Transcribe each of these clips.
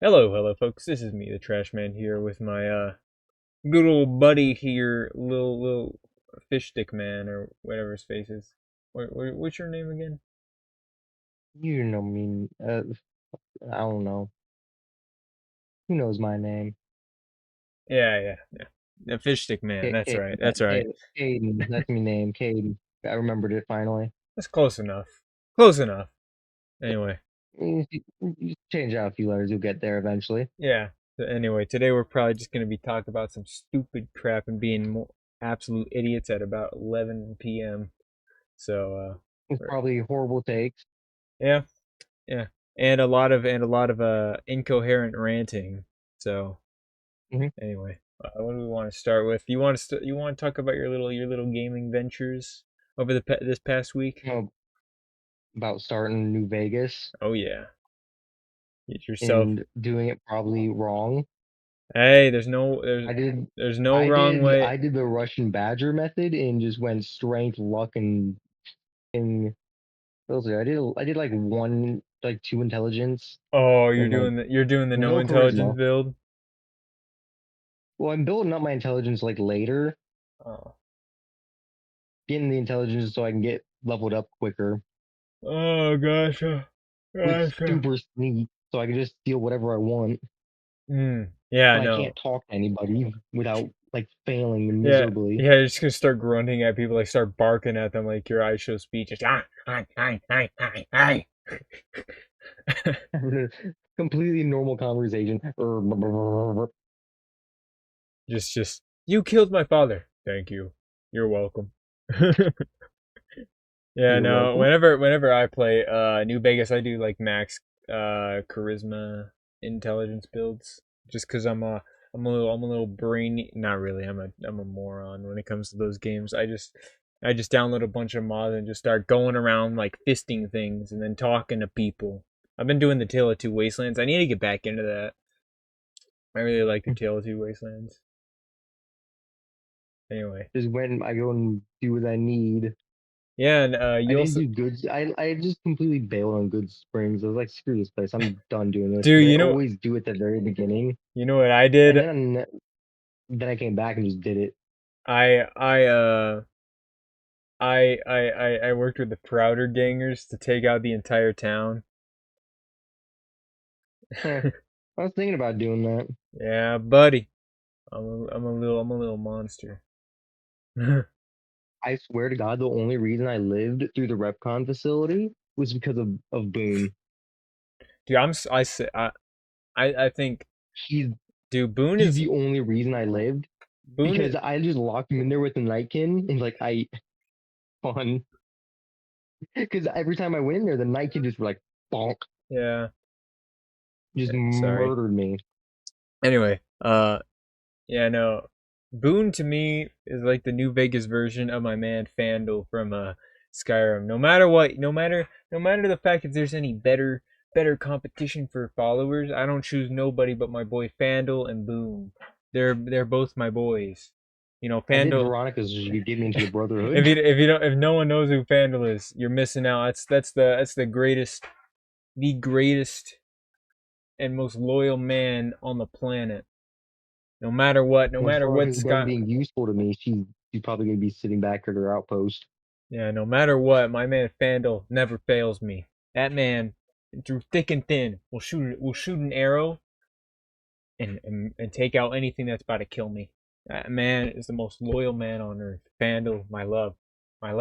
Hello, folks. This is me, the Trash Man, here with my good old buddy here, little fish stick man or whatever his face is. What's your name again? You know me. I don't know. Who knows my name? Yeah. The fish stick man. That's right. That's right. Caden. That's my name. Caden. I remembered it finally. That's close enough. Close enough. Anyway, You change out a few letters, you'll get there eventually. yeah. Anyway, today we're probably just gonna be talking about some stupid crap and being absolute idiots at about 11 p.m. So, It's probably horrible takes. yeah, yeah, and a lot of incoherent ranting. So Hmm. anyway, what do we want to start with? You want to talk about your little gaming ventures over this past week? You know, about starting New Vegas Oh yeah, get yourself. and doing it probably wrong. Hey, I did. there's no wrong way. I did the Russian Badger method and just went strength, luck, and what else did I did like one, like two intelligence Oh, and like you're doing the no no intelligence charisma. build. Well, I'm building up my intelligence like later, Oh, getting the intelligence so I can get leveled up quicker oh gosh, with gosh. super sneak, so I can just steal whatever I want, Yeah, and I no. can't talk to anybody without like failing Yeah, miserably. yeah, you're just gonna start grunting at people, like start barking at them, like your eyes show speech. Just ah. Completely normal conversation. Just you killed my father. Thank you. You're welcome. Yeah, You're no. welcome. Whenever I play New Vegas, I do like max charisma intelligence builds. Just because I'm a little brainy. Not really. I'm a moron when it comes to those games. I just download a bunch of mods and just start going around like fisting things and then talking to people. I've been doing the Tale of Two Wastelands. I need to get back into that. I really like the Tale of Two Wastelands. Anyway, Just when I go and do what I need. yeah, and I you didn't also, do good. I just completely bailed on Good Springs. I was like, screw this place. I'm done doing this dude, because I always do it at the very beginning, you know what I and did? then I came back and just did it. I I uh I worked with the Prouder Gangers to take out the entire town. Huh. I was thinking about doing that. Yeah, buddy. I'm a little monster. Dude, I swear to God, the only reason I lived through the RepCon facility was because of Boone. I'm s- I say I think He's dude he's the only reason I lived Boone because I just locked him in there with the Nightkin and like I fun because every time I went in there, the Nightkin just like bonk, yeah, just sorry. murdered me. Anyway, yeah, no. Boone to me is like the New Vegas version of my man Fandle from Skyrim. No matter what, no matter the fact if there's any better competition for followers, I don't choose nobody but my boy Fandle and Boone. They're both my boys. You know, I did Fandle. Veronica so she could get me into the Brotherhood. If you don't if no one knows who Fandle is, you're missing out. That's the greatest and most loyal man on the planet. No And as matter far what as them Scott being useful to me, she's probably gonna be sitting back at her outpost. Yeah, no matter what, my man Fandle never fails me. That man, through thick and thin, will shoot an arrow and take out anything that's about to kill me. That man is the most loyal man on earth. Fandle, my love. I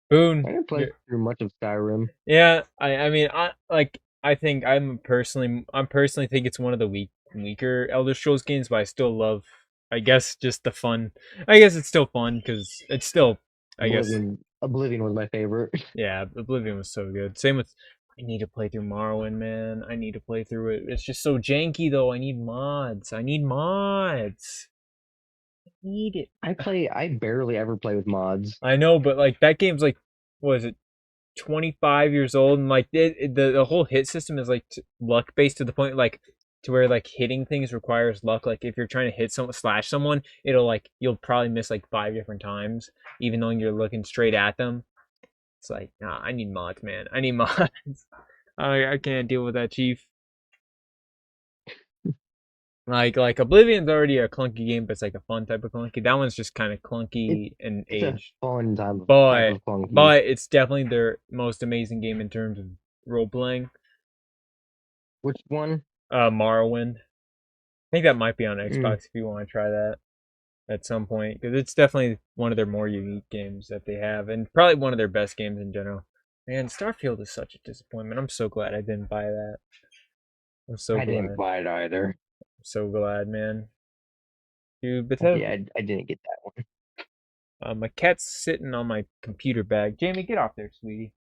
Boone, didn't play through much of Skyrim. yeah. I mean, I think I'm personally think it's one of the weaker Elder Scrolls games, but I still love. I guess just the fun. I guess it's still fun because it's still. I guess Oblivion was my favorite. Yeah, Oblivion was so good. Same with I need to play through Morrowind, man. I need to play through it. It's just so janky though. I need mods. I need mods. I need it. I barely ever play with mods. I know, but like that game's like what is it? 25 years old and like the whole hit system is like luck based to the point like to where like hitting things requires luck. Like if you're trying to hit someone slash someone, it'll like you'll probably miss like 5 different times even though you're looking straight at them. It's like, nah, I need mods, man. I need mods. I can't deal with that, Chief. Like Oblivion's already a clunky game, but it's like a fun type of clunky. That one's just kind of It, clunky and it's a aged, fun type but of clunky. but it's definitely their most amazing game in terms of role playing. Which one? Morrowind. I think that might be on Mm, Xbox if you want to try that at some point, because it's definitely one of their more unique games that they have, and probably one of their best games in general. Man, Starfield is such a disappointment. I'm so glad I didn't buy that. I'm so I didn't glad. buy it either. I'm so glad, man. Dude, Yeah, Bethesda. I didn't get that one. My cat's sitting on my computer bag. Jamie, get off there, sweetie.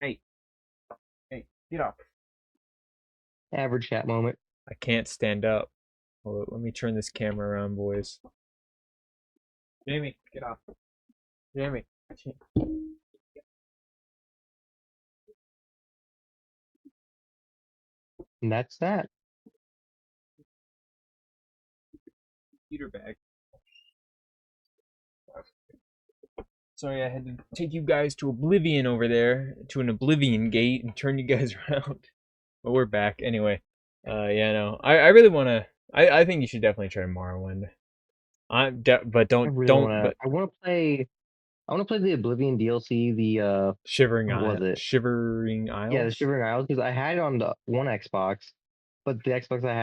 Hey, hey, get off. Average cat moment. I can't stand up. Hold on, let me turn this camera around, boys. Jamie, get off. Jamie. And that's that. Computer bag. Sorry, I had to take you guys to Oblivion over there, to an Oblivion gate, and turn you guys around. But we're back anyway. Yeah, no, I really want to. I think you should definitely try Morrowind. But I really don't, wanna. but I wanna play. I wanna play the Oblivion DLC. The what was it? Shivering Yeah, the Isles. Shivering Isles, because I had it on the one Xbox, but the Xbox I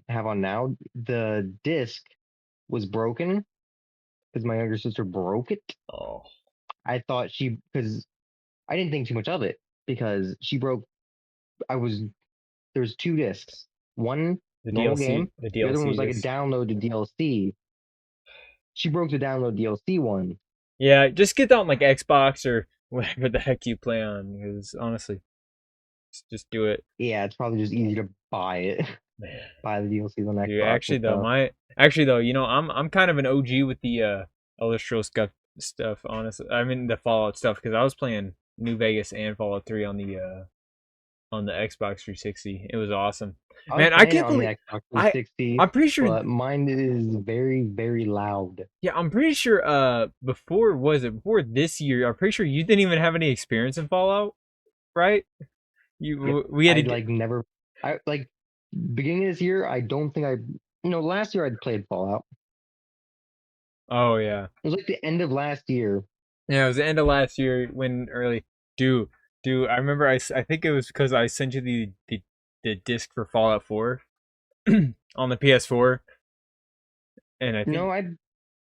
have on now, the disc was broken because my younger sister broke it. Oh, I thought she because I didn't think too much of it because she broke. I was There's two discs. One normal game. The The other one was DLC like a disc. download to DLC. She broke the download DLC one. Yeah, just get that on like Xbox or whatever the heck you play on. Because honestly, just do it. Yeah, it's probably just easy to buy it. Man, Buy the DLCs on dude, Xbox and stuff. actually though, I'm kind of an OG with the Elder Scrolls stuff. Honestly, I mean the Fallout stuff because I was playing New Vegas and Fallout 3 on the Xbox 360. It was awesome. I was Man, I playing it can't on the believe Xbox I 360, I'm pretty sure. but mine is very, very loud. Yeah, I'm pretty sure. Before this year? I'm pretty sure you didn't even have any experience in Fallout, right? Yep. We had I to get. like never I like beginning of this year, I don't think last year I'd played Fallout. Oh yeah, It was like the end of last year. yeah. It was the end of last year when early. Dude, dude, I remember. I think it was because I sent you the disc for Fallout 4 on the PS4, and I think No, I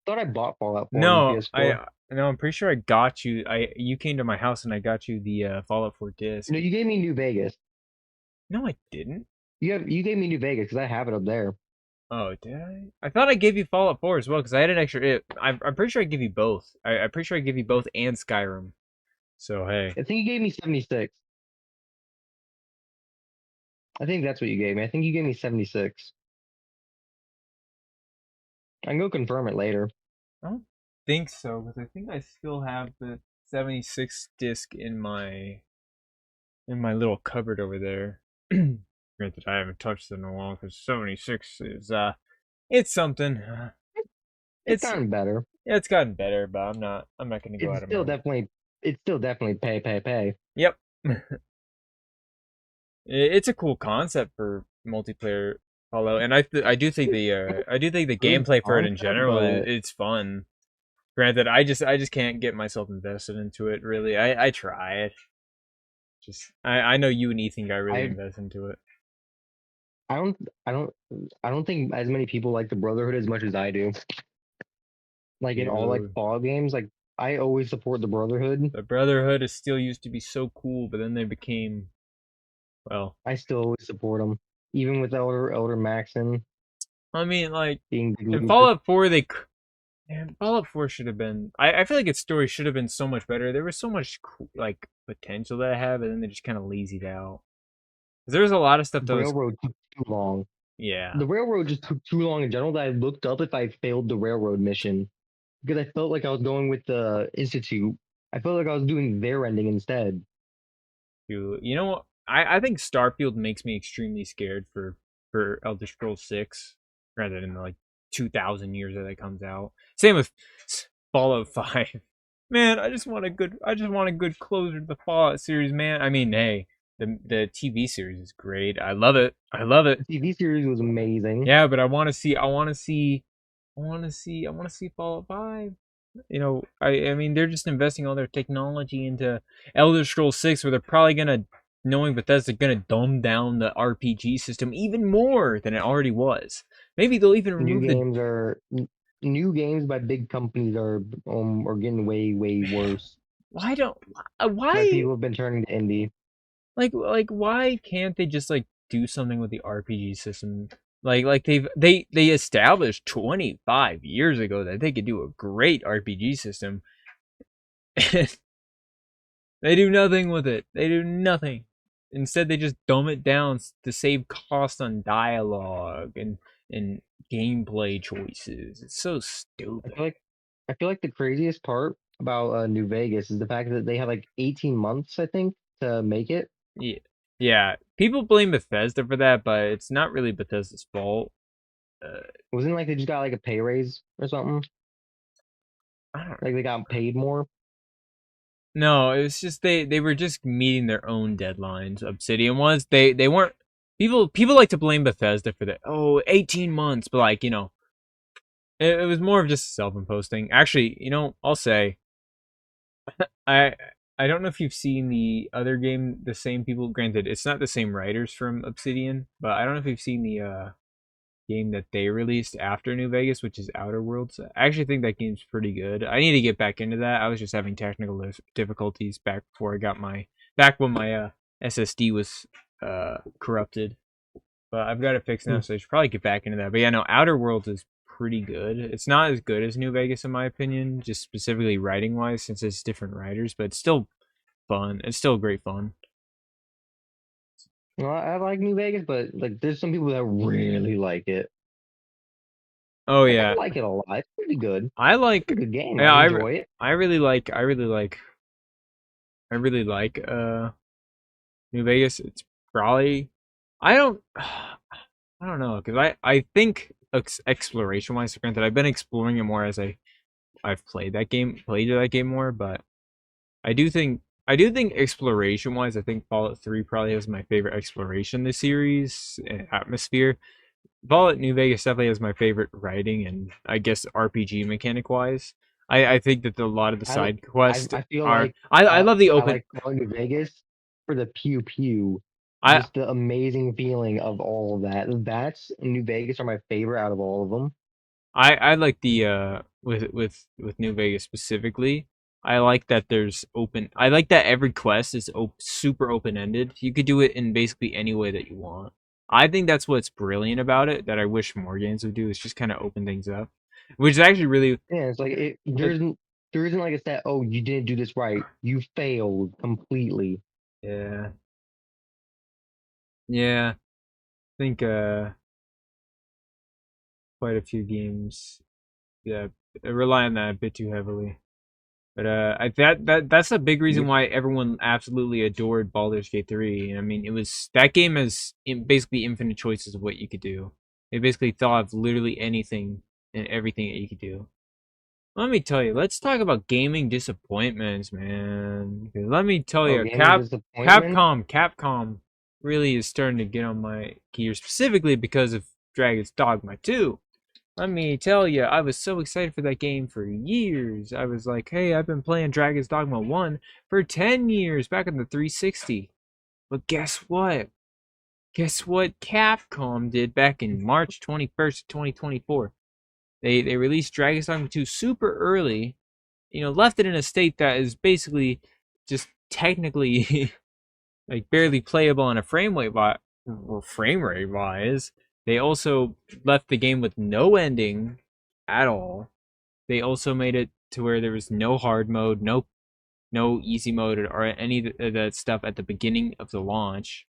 thought I bought Fallout 4 on the no, PS4. I'm pretty sure I got you. You came to my house and I got you the Fallout 4 disc. No, you gave me New Vegas. No, I didn't. You gave me New Vegas because I have it up there. Oh, did I? I thought I gave you Fallout 4 as well because I had an extra. I'm pretty sure I give you both. I'm pretty sure I give you both and Skyrim. So hey, I think you gave me 76. I think that's what you gave me. I think you gave me 76. I can go confirm it later. I don't think so because I think I still have the 76 disc in my little cupboard over there. Granted, I haven't touched it in a while because 76 is it's something. It's It's gotten better. Yeah, it's gotten better, but I'm not gonna go It's out of still my. definitely it's still definitely pay. Yep. It's a cool concept for multiplayer Fallout, and I do think the Good gameplay for it in concept, general but it's fun. Granted, I just can't get myself invested into it really. I try it. Just I know you and Ethan got really I invested into it. I don't I don't I don't think as many people like the Brotherhood as much as I do. Like in all like Dude, Fallout games, like I always support the Brotherhood. the Brotherhood is still used to be so cool, but then they became well. I still always support them, even with Elder Maxon I mean, like being the in leader. Fallout 4, man, Fallout 4 should have been. I feel like its story should have been so much better. There was so much like potential that I had, but then they just kind of lazied out. 'Cause there was a lot of stuff that was. Railroad took too long. Yeah, The railroad just took too long in general that I looked up if I failed the railroad mission because I felt like I was going with the Institute. I felt like I was doing their ending instead. you know what? I think Starfield makes me extremely scared for Elder Scrolls 6, rather than the, like 2,000 years that it comes out. Same with Fallout 5. Man, I just want a good closure to the Fallout series, man. I mean, hey, The TV series is great. I love it. I love it. The TV series was amazing. Yeah, but I want to see Fallout 5. You know, I mean, they're just investing all their technology into Elder Scrolls 6, where they're probably gonna, knowing Bethesda, gonna dumb down the RPG system even more than it already was. Maybe they'll even New remove the. games are new games by big companies are getting way worse. Why don't Why why people have been turning to indie. why can't they just like do something with the RPG system? Like they established 25 years ago that they could do a great RPG system. They do nothing with it. They do nothing. Instead, they just dumb it down to save cost on dialogue and gameplay choices. It's so I stupid. feel like I feel like the craziest part about New Vegas is the fact that they had like 18 months, I think, to make it. Yeah, yeah. People blame Bethesda for that, but it's not really Bethesda's fault. Uh, Wasn't it like they just got like a pay raise or something? I don't Like they got paid more. know. It was just they were just meeting their own deadlines. Obsidian was they weren't. People like to blame Bethesda for that. Oh, 18 months, but like it was more of just a self-imposed thing. Actually, I'll say I I don't know if you've seen the other game, the same people. Granted, it's not the same writers from Obsidian, but I don't know if you've seen the game that they released after New Vegas, which is Outer Worlds. I actually think that game's pretty good. I need to get back into that. I was just having technical difficulties back before I got my back when my SSD was corrupted. But I've got it fixed now, Hmm. so I should probably get back into that. But yeah, no, Outer Worlds is pretty good. It's not as good as New Vegas in my opinion, just specifically writing wise, since it's different writers, but it's still fun. It's still great fun. Well, I like New Vegas, but like there's some people that really like it. Oh Like I yeah, like it a lot. It's pretty good. I It's a like. pretty good game. Yeah, I enjoy it. I really like. I really like New Vegas. It's probably. I don't. I don't know because I think exploration wise, granted, I've been exploring it more as I've played that game more, but I do think exploration wise, I think Fallout 3 probably has my favorite exploration in the series and atmosphere. Fallout New Vegas definitely has my favorite writing and I guess RPG mechanic wise. I think that a lot of the I side quests I feel are like I love the I open like Fallout New Vegas for the pew pew, I just the amazing feeling of all of that. That's New Vegas are my favorite out of all of them. I like the with New Vegas specifically. I like that there's open. I like that every quest is super open ended. You could do it in basically any way that you want. I think that's what's brilliant about it. That I wish more games would do is just kind of open things up, which is actually really. Yeah, it's like It, there isn't like a set. Oh, you didn't do this right. You failed completely. yeah, yeah. I think quite a few games, yeah, rely on that a bit too heavily. But that's a big reason You, why everyone absolutely adored Baldur's Gate 3. I mean, it was that game has basically infinite choices of what you could do. It basically thought of literally anything and everything that you could do. Let me tell you, let's talk about gaming disappointments, man. 'Cause let me tell oh, you, gaming disappointments. Capcom really is starting to get on my gear, specifically because of Dragon's Dogma 2. Let me tell you, I was so excited for that game for years. I was like, hey, I've been playing Dragon's Dogma 1 for 10 years back on the 360. But guess what? Guess what Capcom did back in March 21st, 2024? They released Dragon's Dogma 2 super early, left it in a state that is basically just technically like barely playable on a frame rate wise. They also left the game with no ending at all. They also made it to where there was no hard mode, no easy mode, or any of that stuff at the beginning of the launch.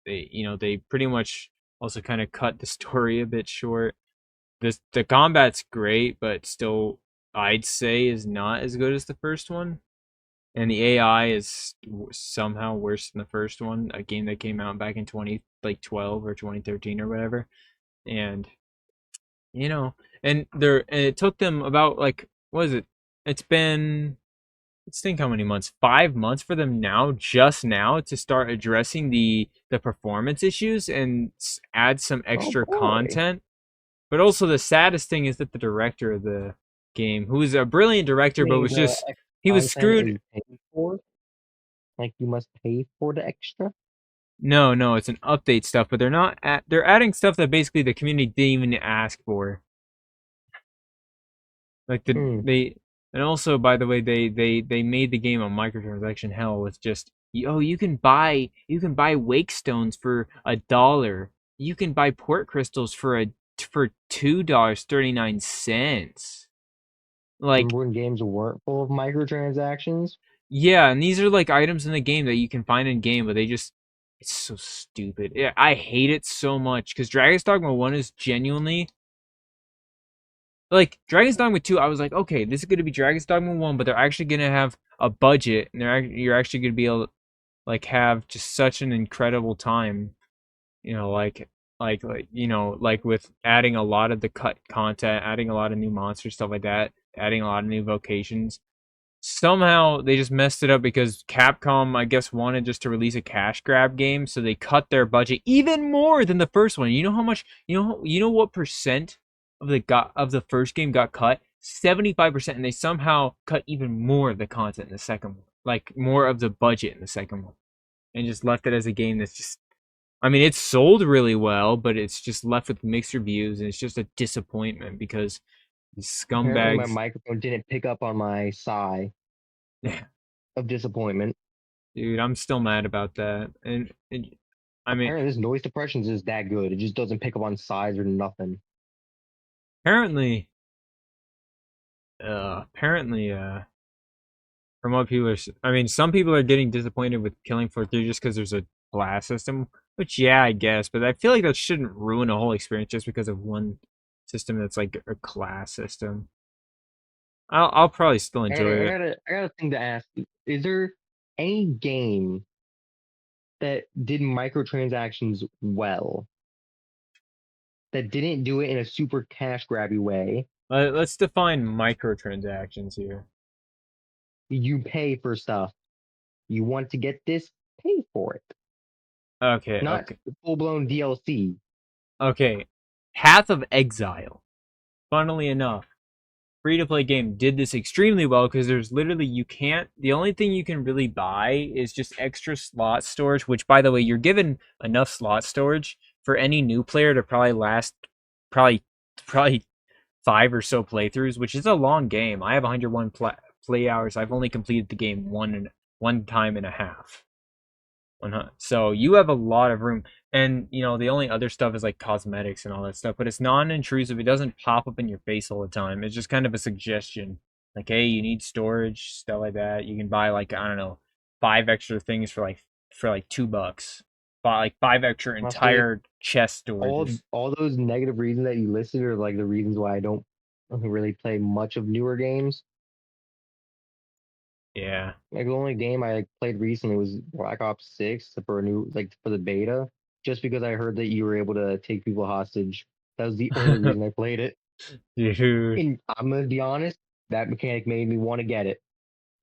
They pretty much also kind of cut the story a bit short. The combat's great, but still, I'd say is not as good as the first one. And the AI is somehow worse than the first one, a game that came out back in 2012 or 2013 or whatever. And you know, and it took them about like what is it? It's been let's think how many months. 5 months for them now, just now, to start addressing the performance issues and add some Oh extra boy. content. But also the saddest thing is that the director of the game, who was a brilliant director, but Saying was the just extra he was content screwed. is paid for? Like you must pay for the extra? No, no, it's an update stuff, but they're adding stuff that basically the community didn't even ask for. Like Hmm. and also by the way, they made the game a microtransaction hell with just oh you can buy wake stones for $1. You can buy port crystals for $2.39. Like Remember when games weren't full of microtransactions? yeah, and these are like items in the game that you can find in game, but it's so stupid. Yeah, I hate it so much because Dragon's Dogma 1 is genuinely like Dragon's Dogma 2. I was like, okay, this is gonna be Dragon's Dogma 1, but they're actually gonna have a budget, and you're actually gonna be able to like have just such an incredible time, you know, like with adding a lot of the cut content, adding a lot of new monsters, stuff like that, adding a lot of new vocations. Somehow they just messed it up because Capcom, I guess, wanted just to release a cash grab game, so they cut their budget even more than the first one. You know how much? You know what percent of the first game got cut? 75%, and they somehow cut even more of the content in the second one, like more of the budget in the second one, and just left it as a game that's just. I mean, it's sold really well, but it's just left with mixed reviews, and it's just a disappointment because these Apparently my scumbags. microphone didn't pick up on my sigh of disappointment. Dude, I'm still mad about that. And I mean, Apparently this noise suppression is just that good. It just doesn't pick up on sighs or nothing. apparently, apparently, from what people are, I mean, some people are getting disappointed with Killing Floor 3 just because there's a class system, which, yeah, I guess, but I feel like that shouldn't ruin a whole experience just because of one system that's like a class system. I'll probably still I enjoy gotta, I it. gotta, I got a thing to ask you. Is there any game that did microtransactions well, that didn't do it in a super cash grabby way? Let's define microtransactions here. You pay for stuff. You want to get this, pay for it. Okay, Not okay, full blown DLC. okay. Path of Exile. Funnily enough, free to play game did this extremely well because there's literally you can't the only thing you can really buy is just extra slot storage, which by the way you're given enough slot storage for any new player to probably last probably probably 5 or so playthroughs, which is a long game. I have 101 play hours. I've only completed the game one time and a half. So you have a lot of room, and the only other stuff is like cosmetics and all that stuff. But it's non-intrusive. It doesn't pop up in your face all the time. It's just kind of a suggestion, like, hey, you need storage, stuff like that. You can buy like I don't know, 5 extra things for like $2. Buy like 5 extra Honestly, entire chest storages. all those negative reasons that you listed are like the reasons why I don't really play much of newer games. Yeah. Like the only game I like, played recently was Black Ops 6 for a new for the beta, just because I heard that you were able to take people hostage. That was the only reason I played it. Dude. And I'm gonna be honest, that mechanic made me want to get it.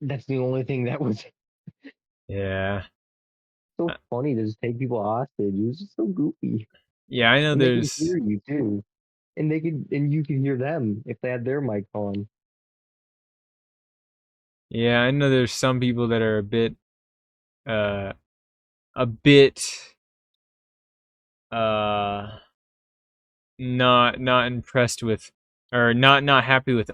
That's the only thing that was Yeah. so Uh, funny to just take people hostage. It was just so goofy. Yeah, I know And they could there's hear you too. And you could hear them if they had their mic on. yeah, I know there's some people that are uh a bit uh not impressed with or not happy with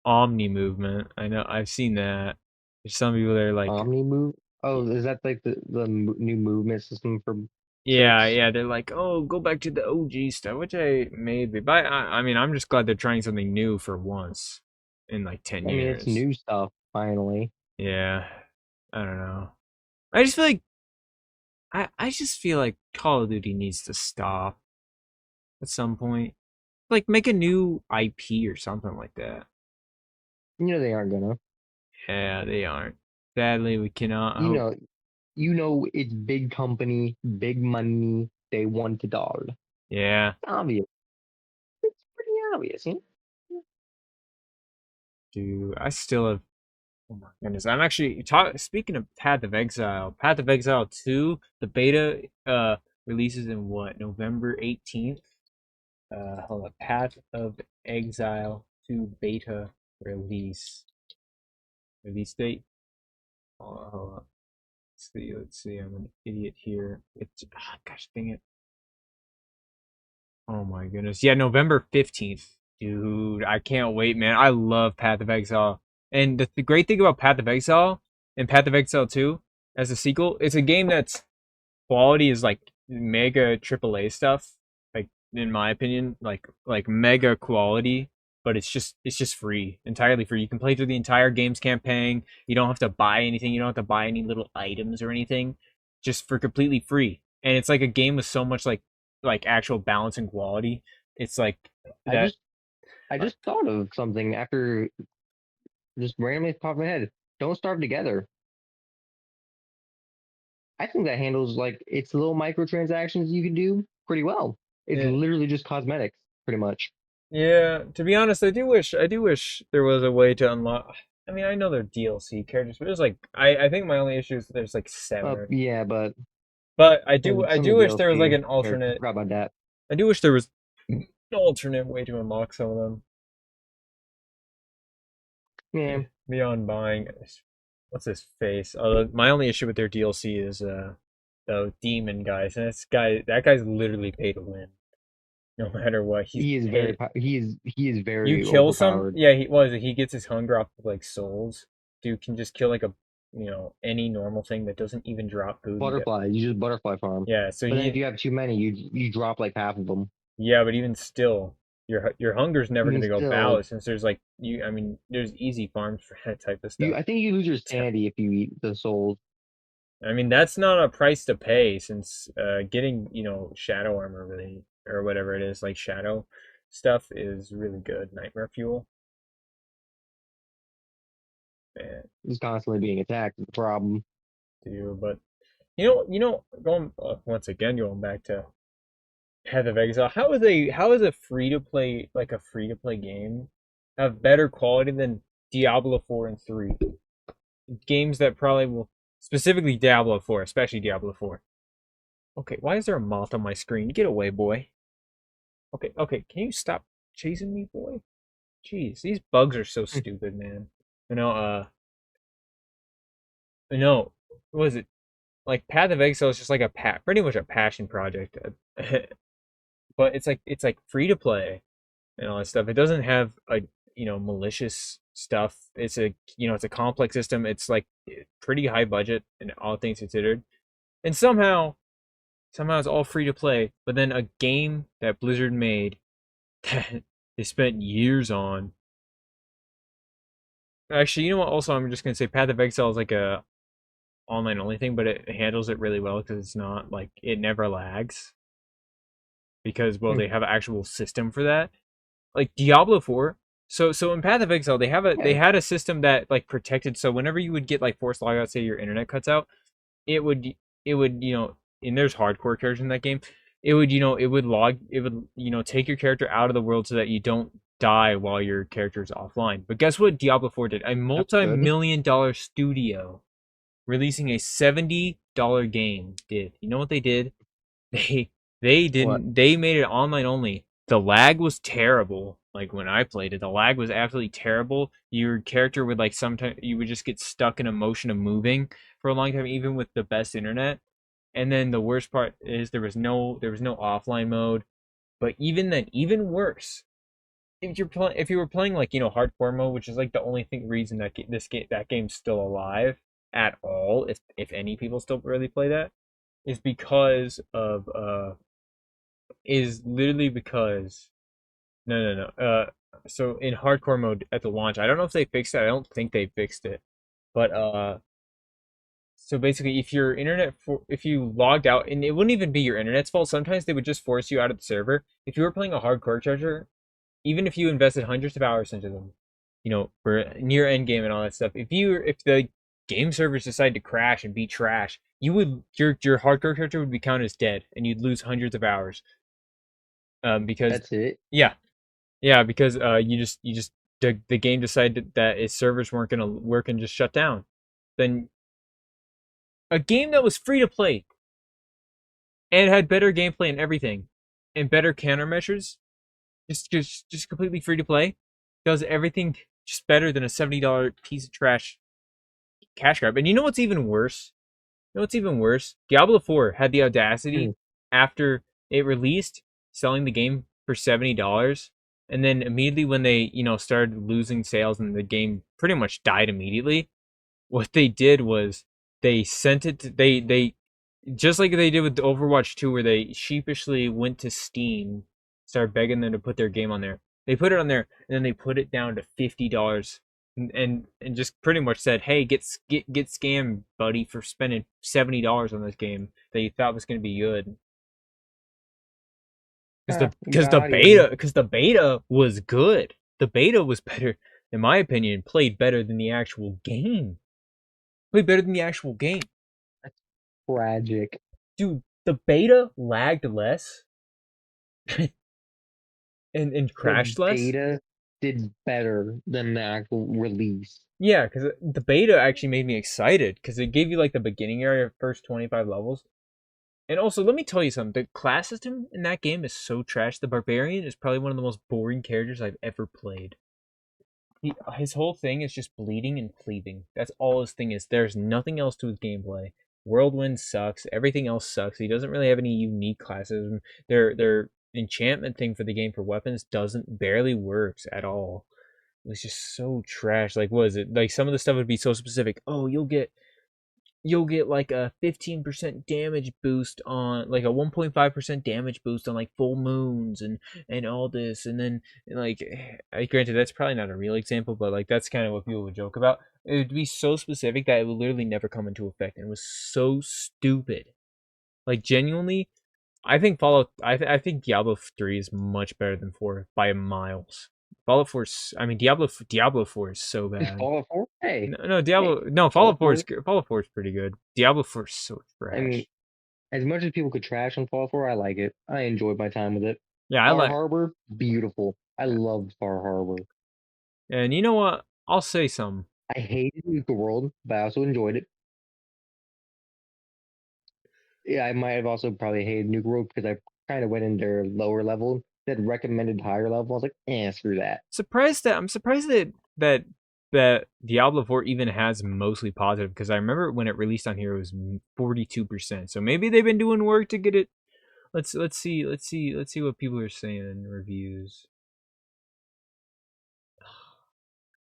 Omni movement. I know I've seen that. There's some people that are like, Omni move. Oh, is that like the new movement system for yeah, six? yeah, they're like, oh, go back to the OG stuff, which I maybe, but I mean, I'm just glad they're trying something new for once in like 10 I mean, it's years. new stuff finally. Yeah, I don't know. I just feel like I just feel like Call of Duty needs to stop at some point. Like make a new IP or something like that. You know they aren't gonna. Yeah, they aren't. Sadly, we cannot You hope. know, it's big company, big money. They want it all. Yeah, Obvious. It's pretty obvious, you know? dude. I still have. Oh my goodness. I'm actually speaking of Path of Exile. Path of Exile 2, the beta releases in what? November 18th. Hold up. Path of Exile 2 beta release. Release date. Hold up. Let's see. I'm an idiot here. It's gosh dang it. Oh my goodness. Yeah, November 15th. Dude, I can't wait, man. I love Path of Exile. And the great thing about Path of Exile and Path of Exile 2 as a sequel, it's a game that's quality is like mega AAA stuff. Like in my opinion, like mega quality, but it's just free, entirely free. You can play through the entire game's campaign. You don't have to buy anything. You don't have to buy any little items or anything, just for completely free. And it's like a game with so much like actual balance and quality. It's like I that. just I just thought of something after just randomly popped in my head. Don't Starve Together. I think that handles like its little microtransactions you can do pretty well. It's Yeah, literally just cosmetics, pretty much. yeah. To be honest, I do wish there was a way to unlock. I mean, I know they're DLC characters, but there's like I think my only issue is there's like seven. Yeah, but But I do I some do of the wish there was like DLC an characters, alternate. forgot about that. I do wish there was an alternate way to unlock some of them. Yeah, Yeah, beyond buying. What's his face? My only issue with their DLC is the demon guys, and that guy's literally pay to win. No matter what, he's he is paid. he is You very kill some, overpowered. yeah. He gets his hunger off of like souls. Dude can just kill like any normal thing that doesn't even drop food. And get Butterfly, you just butterfly farm. yeah. So But then if he you have too many, you drop like half of them. yeah, but even still, your hunger's never Even gonna go still, balanced since there's like I mean, there's easy farms for that type of you stuff. I think you lose your sanity if you eat the souls. I mean, that's not a price to pay since getting shadow armor really or whatever it is like shadow stuff is really good. Nightmare fuel, man, Just constantly being attacked is the problem. do but going once again going back to Path of Exile. How is a free to play game have better quality than Diablo 4 and 3? Games that probably will specifically Diablo 4, especially Diablo 4. Okay, why is there a moth on my screen? Get away, boy. Okay, okay, can you stop chasing me, boy? Jeez, these bugs are so stupid, man. You know, no, what was it? Like Path of Exile is just like pretty much a passion project. But it's like free to play and all that stuff. It doesn't have a malicious stuff. It's a complex system. It's like pretty high budget and all things considered. And somehow it's all free to play. But then a game that Blizzard made that they spent years on. Actually, you know what? Also, I'm just gonna say Path of Exile is like a online only thing, but it handles it really well because it's not like it never lags because well they have an actual system for that. Like Diablo 4. So in Path of Exile they Yeah, had a system that like protected so whenever you would get like forced logout, say your internet cuts out, it would it would and there's hardcore characters in that game. It would take your character out of the world so that you don't die while your character is offline. But guess what Diablo 4 did? A that's good. multi-million dollar studio releasing a $70 game did. You know what they did? They What? they made it online only. The lag was terrible. Like when I played it, the lag was absolutely terrible. Your character would like sometimes you would just get stuck in a motion of moving for a long time, even with the best internet. And then the worst part is there was no offline mode. But even then, even worse, if you were playing like hardcore mode, which is like the only reason that that game's still alive at all, if any people still really play that, is because of is literally because no. So in hardcore mode at the launch, I don't know if they fixed it. I don't think they fixed it. But so basically, if you logged out, and it wouldn't even be your internet's fault. Sometimes they would just force you out of the server. If you were playing a hardcore charger, even if you invested hundreds of hours into them, for near end game and all that stuff, if the game servers decide to crash and be trash, your hardcore character would be counted as dead, and you'd lose hundreds of hours. Because That's it. yeah, yeah, because you just the game decided that its servers weren't gonna work and just shut down. Then a game that was free to play and had better gameplay and everything, and better countermeasures, just completely free to play, does everything just better than a $70 piece of trash cash grab. And you know what's even worse? You know what's even worse? Diablo 4 had the Hmm. audacity after it released selling the game for $70, and then immediately when they started losing sales and the game pretty much died immediately. What they did was they sent it to, they just like they did with Overwatch 2, where they sheepishly went to Steam, started begging them to put their game on there. They put it on there, and then they put it down to $50, and just pretty much said, "Hey, get scammed, buddy, for spending $70 on this game that you thought was going to be good." Because Huh, got him. the beta was good. The beta was better, in my opinion. Played better than the actual game. Played better than the actual game. That's tragic. Dude, the beta lagged less and The crashed less. beta did better than the actual release. Yeah, because the beta actually made me excited because it gave you like the beginning area, first 25 levels. And also, let me tell you something. The class system in that game is so trash. The barbarian is probably one of the most boring characters I've ever played. His whole thing is just bleeding and cleaving. That's all his thing is. There's nothing else to his gameplay. Whirlwind sucks. Everything else sucks. He doesn't really have any unique classes. Their enchantment thing for the game for weapons doesn't barely works at all. It was just so trash. Like, what is it? Like, some of the stuff would be so specific. Oh, you'll get like a 15% damage boost on, like a 1.5% damage boost on like full moons and all this. And then, like, granted, that's probably not a real example, but like that's kind of what people would joke about. It would be so specific that it would literally never come into effect, and it was so stupid. Like, genuinely, I think I think Diablo 3 is much better than 4 by miles. Fallout 4 I mean, Diablo 4 is so Is bad. Fallout 4? Hey, No, hey, Fallout Fallout 4 4. is Fallout 4 is pretty good. Diablo 4 is so I mean, trash. as much as people could trash on Fallout 4, I like it. I enjoyed my time with it. Yeah, I Far like. Harbor, beautiful. I loved Far Harbor. And you know what? I'll say some. I hated Nuke the World, but I also enjoyed it. Yeah, I might have also probably hated Nuke World because I kind of went in their lower level. That recommended higher level. I was like, screw that. I'm surprised that Diablo 4 even has mostly positive, because I remember when it released on here it was 42%. So maybe they've been doing work to get it. Let's see what people are saying in reviews.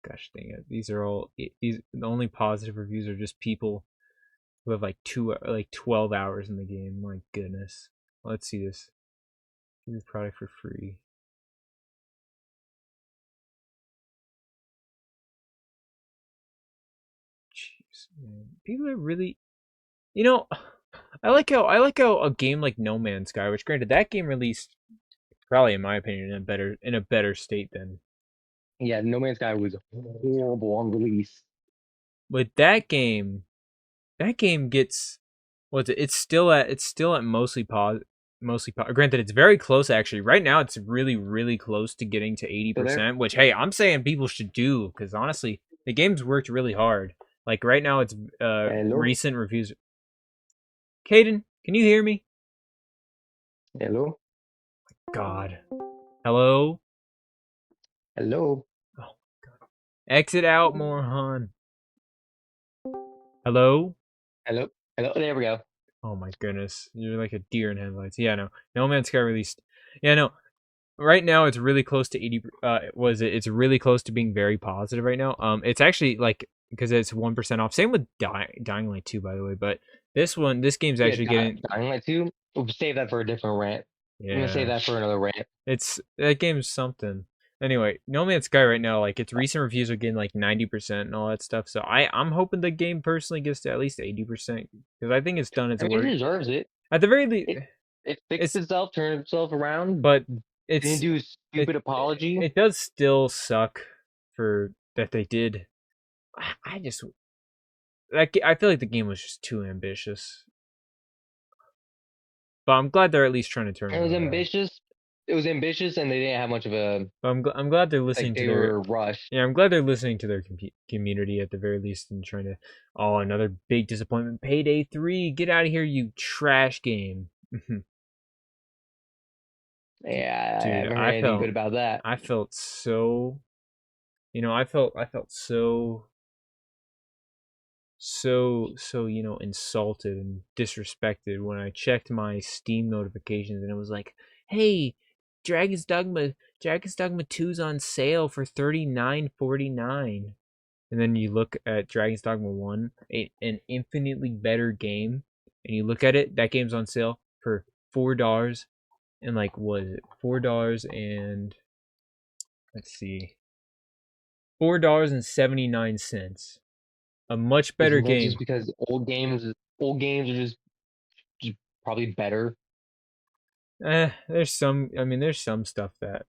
Gosh dang it! These are all these the only positive reviews are just people who have like 12 hours in the game. My goodness. Let's see this. Give the product for free. Jeez, man. People are really, you know, I like how a game like No Man's Sky, which granted that game released probably in my opinion in a better state than, Yeah, No Man's Sky was horrible on release. with that game gets, what's it? It's still at mostly. Granted, it's very close actually. Right now, it's really really close to getting to eighty So there, percent. Which, hey, I'm saying people should do, because honestly, the game's worked really hard. Like right now, it's hello, recent reviews. Caden, can you hear me? hello, God, hello. hello, Oh, exit out, moron. Hello. hello, hello. There we go. Oh my goodness, you're like a deer in headlights. Yeah, no. No Man's Sky released. Yeah, no. Right now it's really close to 80. Was it? It's really close to being very positive right now. It's actually like, because it's 1% off. Same with Dying Light 2, by the way. But this game's Yeah, actually getting. Dying Light 2. We'll save that for a different rant. I'm gonna save Yeah, that for another rant. that game's something. Anyway, No Man's Sky right now, like its recent reviews are getting like 90% and all that stuff. So I'm hoping the game personally gets to at least 80%, because I think it's done its I mean, it work. deserves it. At the very least, It fixed it's itself, turned itself around, but didn't it's do a it stupid apology. it does still suck for that they did. I just I feel like the game was just too ambitious. But I'm glad they're at least trying to turn It it was around. ambitious. it was ambitious and they didn't have much of a But I'm glad they're like listening to they their. were rushed. Yeah, I'm glad they're listening to their community at the very least and trying to. Oh, another big disappointment. Payday 3. Get out of here, you trash game. Yeah, I Dude, haven't heard anything good about that. I felt so. I felt so insulted and disrespected when I checked my Steam notifications and it was like, hey, Dragon's Dogma 2's on sale for $39.49. And then you look at Dragon's Dogma 1, an infinitely better game, and you look at it, that game's on sale for $4 and like what is it? $4 and let's see. $4.79. A much better Isn't that just game. because old games are just probably better? There's some. I mean, there's some stuff that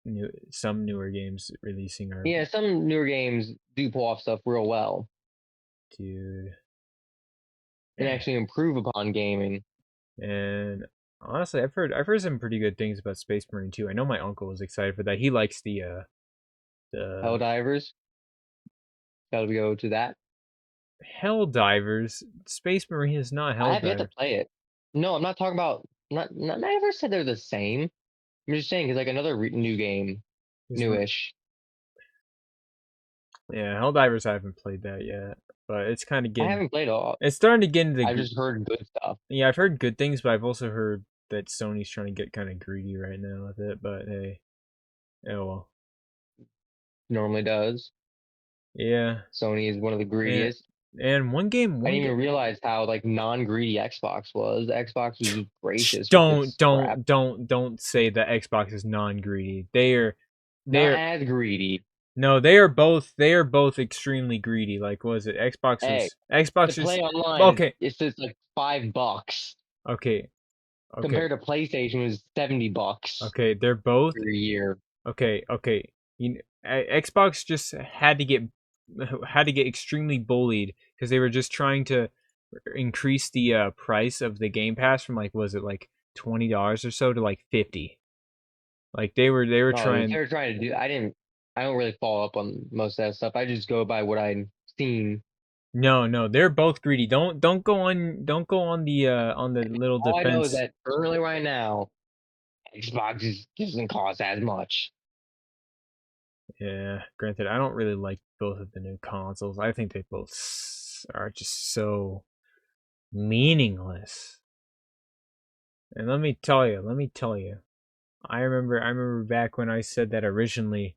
some newer games releasing are, Yeah, some newer games do pull off stuff real well dude. and actually improve upon gaming. And honestly, I've heard some pretty good things about Space Marine 2. I know my uncle was excited for that. He likes the Helldivers, gotta go to that. Hell Divers. Space Marine is not I Hell have yet to Diver. play it. No, I'm not talking about. Not I ever said they're the same. I'm just saying it's like another new game, Is newish. Yeah, Hell Divers. I haven't played that yet, but it's kind of I getting. haven't played all. It's starting to get into. I've just heard good stuff. Yeah, I've heard good things, but I've also heard that Sony's trying to get kind of greedy right now with it. But hey, oh well. Normally does. Yeah, Sony is one of the and greediest. I one didn't game. even realize how like non-greedy Xbox was. Xbox was just gracious with Don't its scrap. don't say that Xbox is non-greedy. They Not are as greedy. no, they are both extremely greedy. Like was it Hey, to Xbox play is online, okay, it's just like $5 okay, okay, compared to PlayStation was $70 okay. They're both for a year. okay. Xbox just had to get extremely bullied because they were just trying to increase the price of the Game Pass from like was it like $20 or so to like 50. Like they were No, trying. they're trying to do. I don't really follow up on most of that stuff. I just go by what I've seen. No, they're both greedy. Don't go on the little All I know is defense. that currently right now, Xbox doesn't cost as much. Yeah, granted, I don't really like both of the new consoles. I think they both are just so meaningless. And let me tell you. I remember back when I said that originally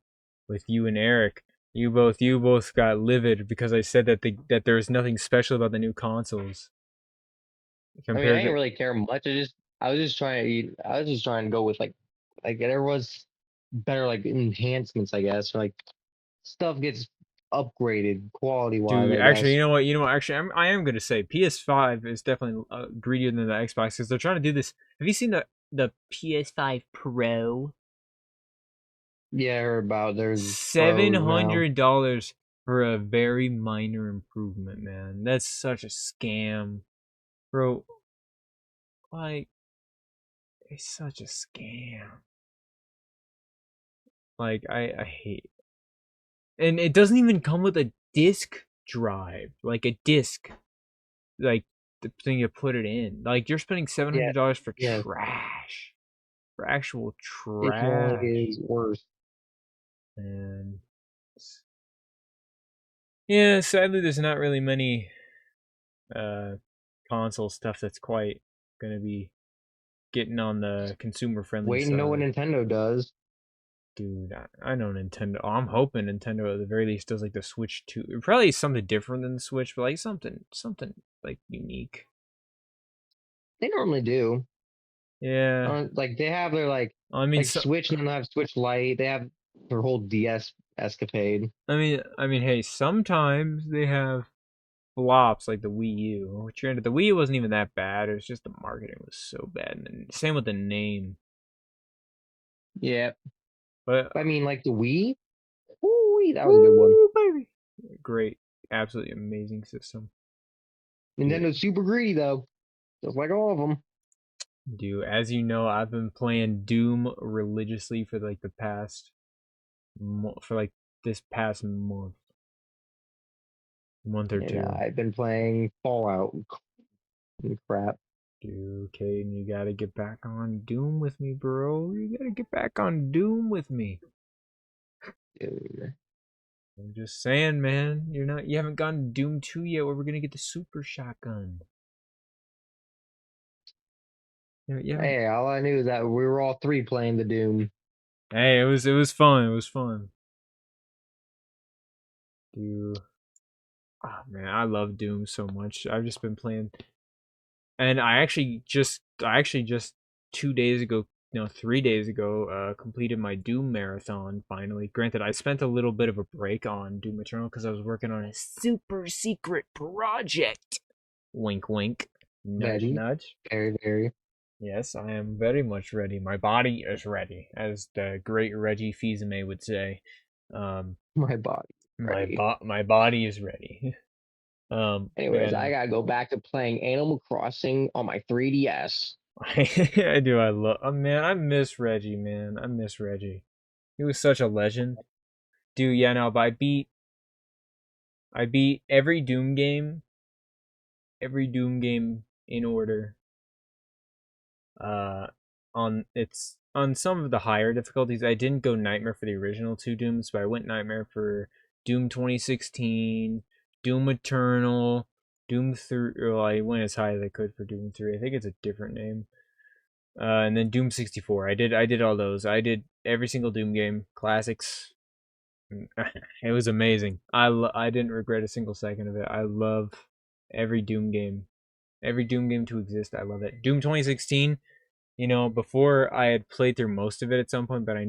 with you and Eric. You both got livid because I said that there was nothing special about the new consoles I mean, I compared didn't to. really care much. I was just trying to go with like there was better like enhancements, I guess. Or, like stuff gets upgraded quality wise, Dude, I actually, guess. you know what? Actually, I am gonna say PS5 is definitely greedier than the Xbox because they're trying to do this. Have you seen the PS5 Pro? Yeah, I heard about there's seven pros now. hundred dollars for a very minor improvement, man. That's such a scam, bro. Like, it's such a scam. Like, I hate, and it doesn't even come with a disk drive, like a disk, like the thing you put it in. Like, you're spending seven Yeah, hundred dollars for yeah. trash, for actual It can only trash, get worse. and yeah, sadly, there's not really many uh console stuff that's quite gonna be getting on the consumer friendly Wait and know what side. Nintendo does. Dude, I know Nintendo. Oh, I'm hoping Nintendo at the very least does like the Switch 2. Probably something different than the Switch, but like something like unique. They normally do. Yeah. Like they have their I mean, like Switch and then they have Switch Lite. They have their whole DS escapade. I mean, hey, sometimes they have flops like the Wii U. Which granted, the Wii U wasn't even that bad. It was just the marketing was so bad, and then, same with the name. Yeah, But I mean like the Wii. Ooh, that was a good one. woo, baby, great, absolutely amazing system. Dude, Nintendo's super greedy though, just like all of them. Dude, as you know, I've been playing Doom religiously for like the past for like this past month or And two. I've been playing Fallout and crap. Dude, Caden, you gotta get back on Doom with me, bro. You gotta get back on Doom with me. Dude. I'm just saying, man. You haven't gotten Doom 2 yet, where we're gonna get the super shotgun. You haven't. Hey, all I knew is that we were all three playing the Doom. Hey, it was fun. It was fun. Dude, oh man, I love Doom so much. I've just been playing, and I actually just 2 days ago, no, 3 days ago, completed my Doom marathon finally. Granted, I spent a little bit of a break on Doom Eternal because I was working on a super secret project. Wink, wink. Nudge, Ready? nudge. Very, very. Yes, I am very much ready. My body is ready, as the great Reggie Fils-Aimé would say. Um, My body. Ready. my body is ready. Anyways, I Man, gotta go back to playing Animal Crossing on my 3DS. I do. I love. Man, I miss Reggie. Man, I miss Reggie. He was such a legend, dude. Yeah, no, but I beat every Doom game in order. Uh, on some of the higher difficulties. I didn't go Nightmare for the original two Dooms, but I went Nightmare for Doom 2016, Doom Eternal, Doom 3. Well, I went as high as I could for Doom 3. I think it's a different name. And then Doom 64. I did all those. I did every single Doom game, classics. It was amazing. I didn't regret a single second of it. I love every Doom game. Every Doom game to exist. I love it. Doom 2016, before I had played through most of it at some point, but Hmm.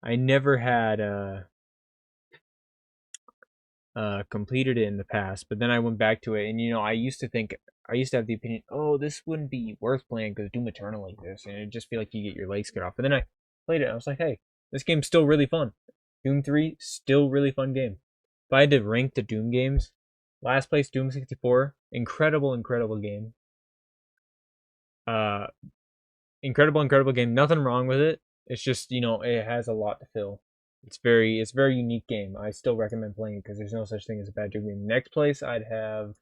I never had completed it in the past. But then I went back to it, and I used to have the opinion, oh, this wouldn't be worth playing because Doom Eternal exists, and it just feel like you get your legs cut off. But then I played it, and I was like, hey, this game's still really fun. Doom 3, still really fun game. If I had to rank the Doom games, last place Doom 64, incredible, incredible game. Uh, incredible game. Nothing wrong with it. It's just it has a lot to fill. It's very unique game. I still recommend playing it because there's no such thing as a bad Doom game. Next place I'd have.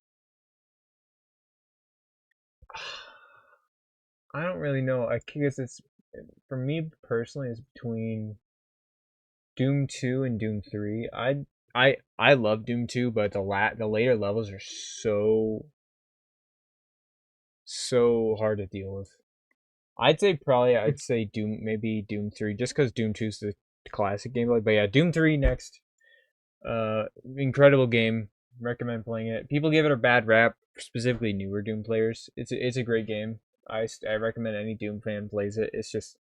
I don't really know. I guess it's for me personally. It's between Doom 2 and Doom 3. I love Doom 2, but the later levels are so hard to deal with. I'd say Doom 3 just because Doom 2 is the classic gameplay. But yeah, Doom 3 next. Incredible game. Recommend playing it. People give it a bad rap, specifically newer Doom players. It's a great game. I recommend any Doom fan plays it. It's just,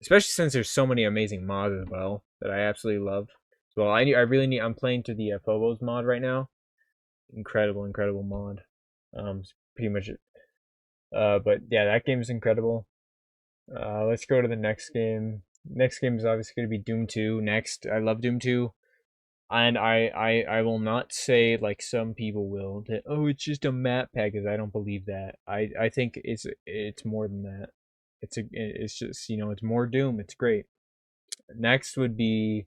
especially since there's so many amazing mods as well that I absolutely love. Well, I really need. I'm playing through the Phobos mod right now. Incredible mod. It's pretty much it. But yeah, that game is incredible. Let's go to the next game. Next game is obviously going to be Doom 2. Next, I love Doom 2. And I will not say like some people will that, oh, it's just a map pack, because I don't believe that. I think it's more than that. It's just it's more Doom. It's great. Next would be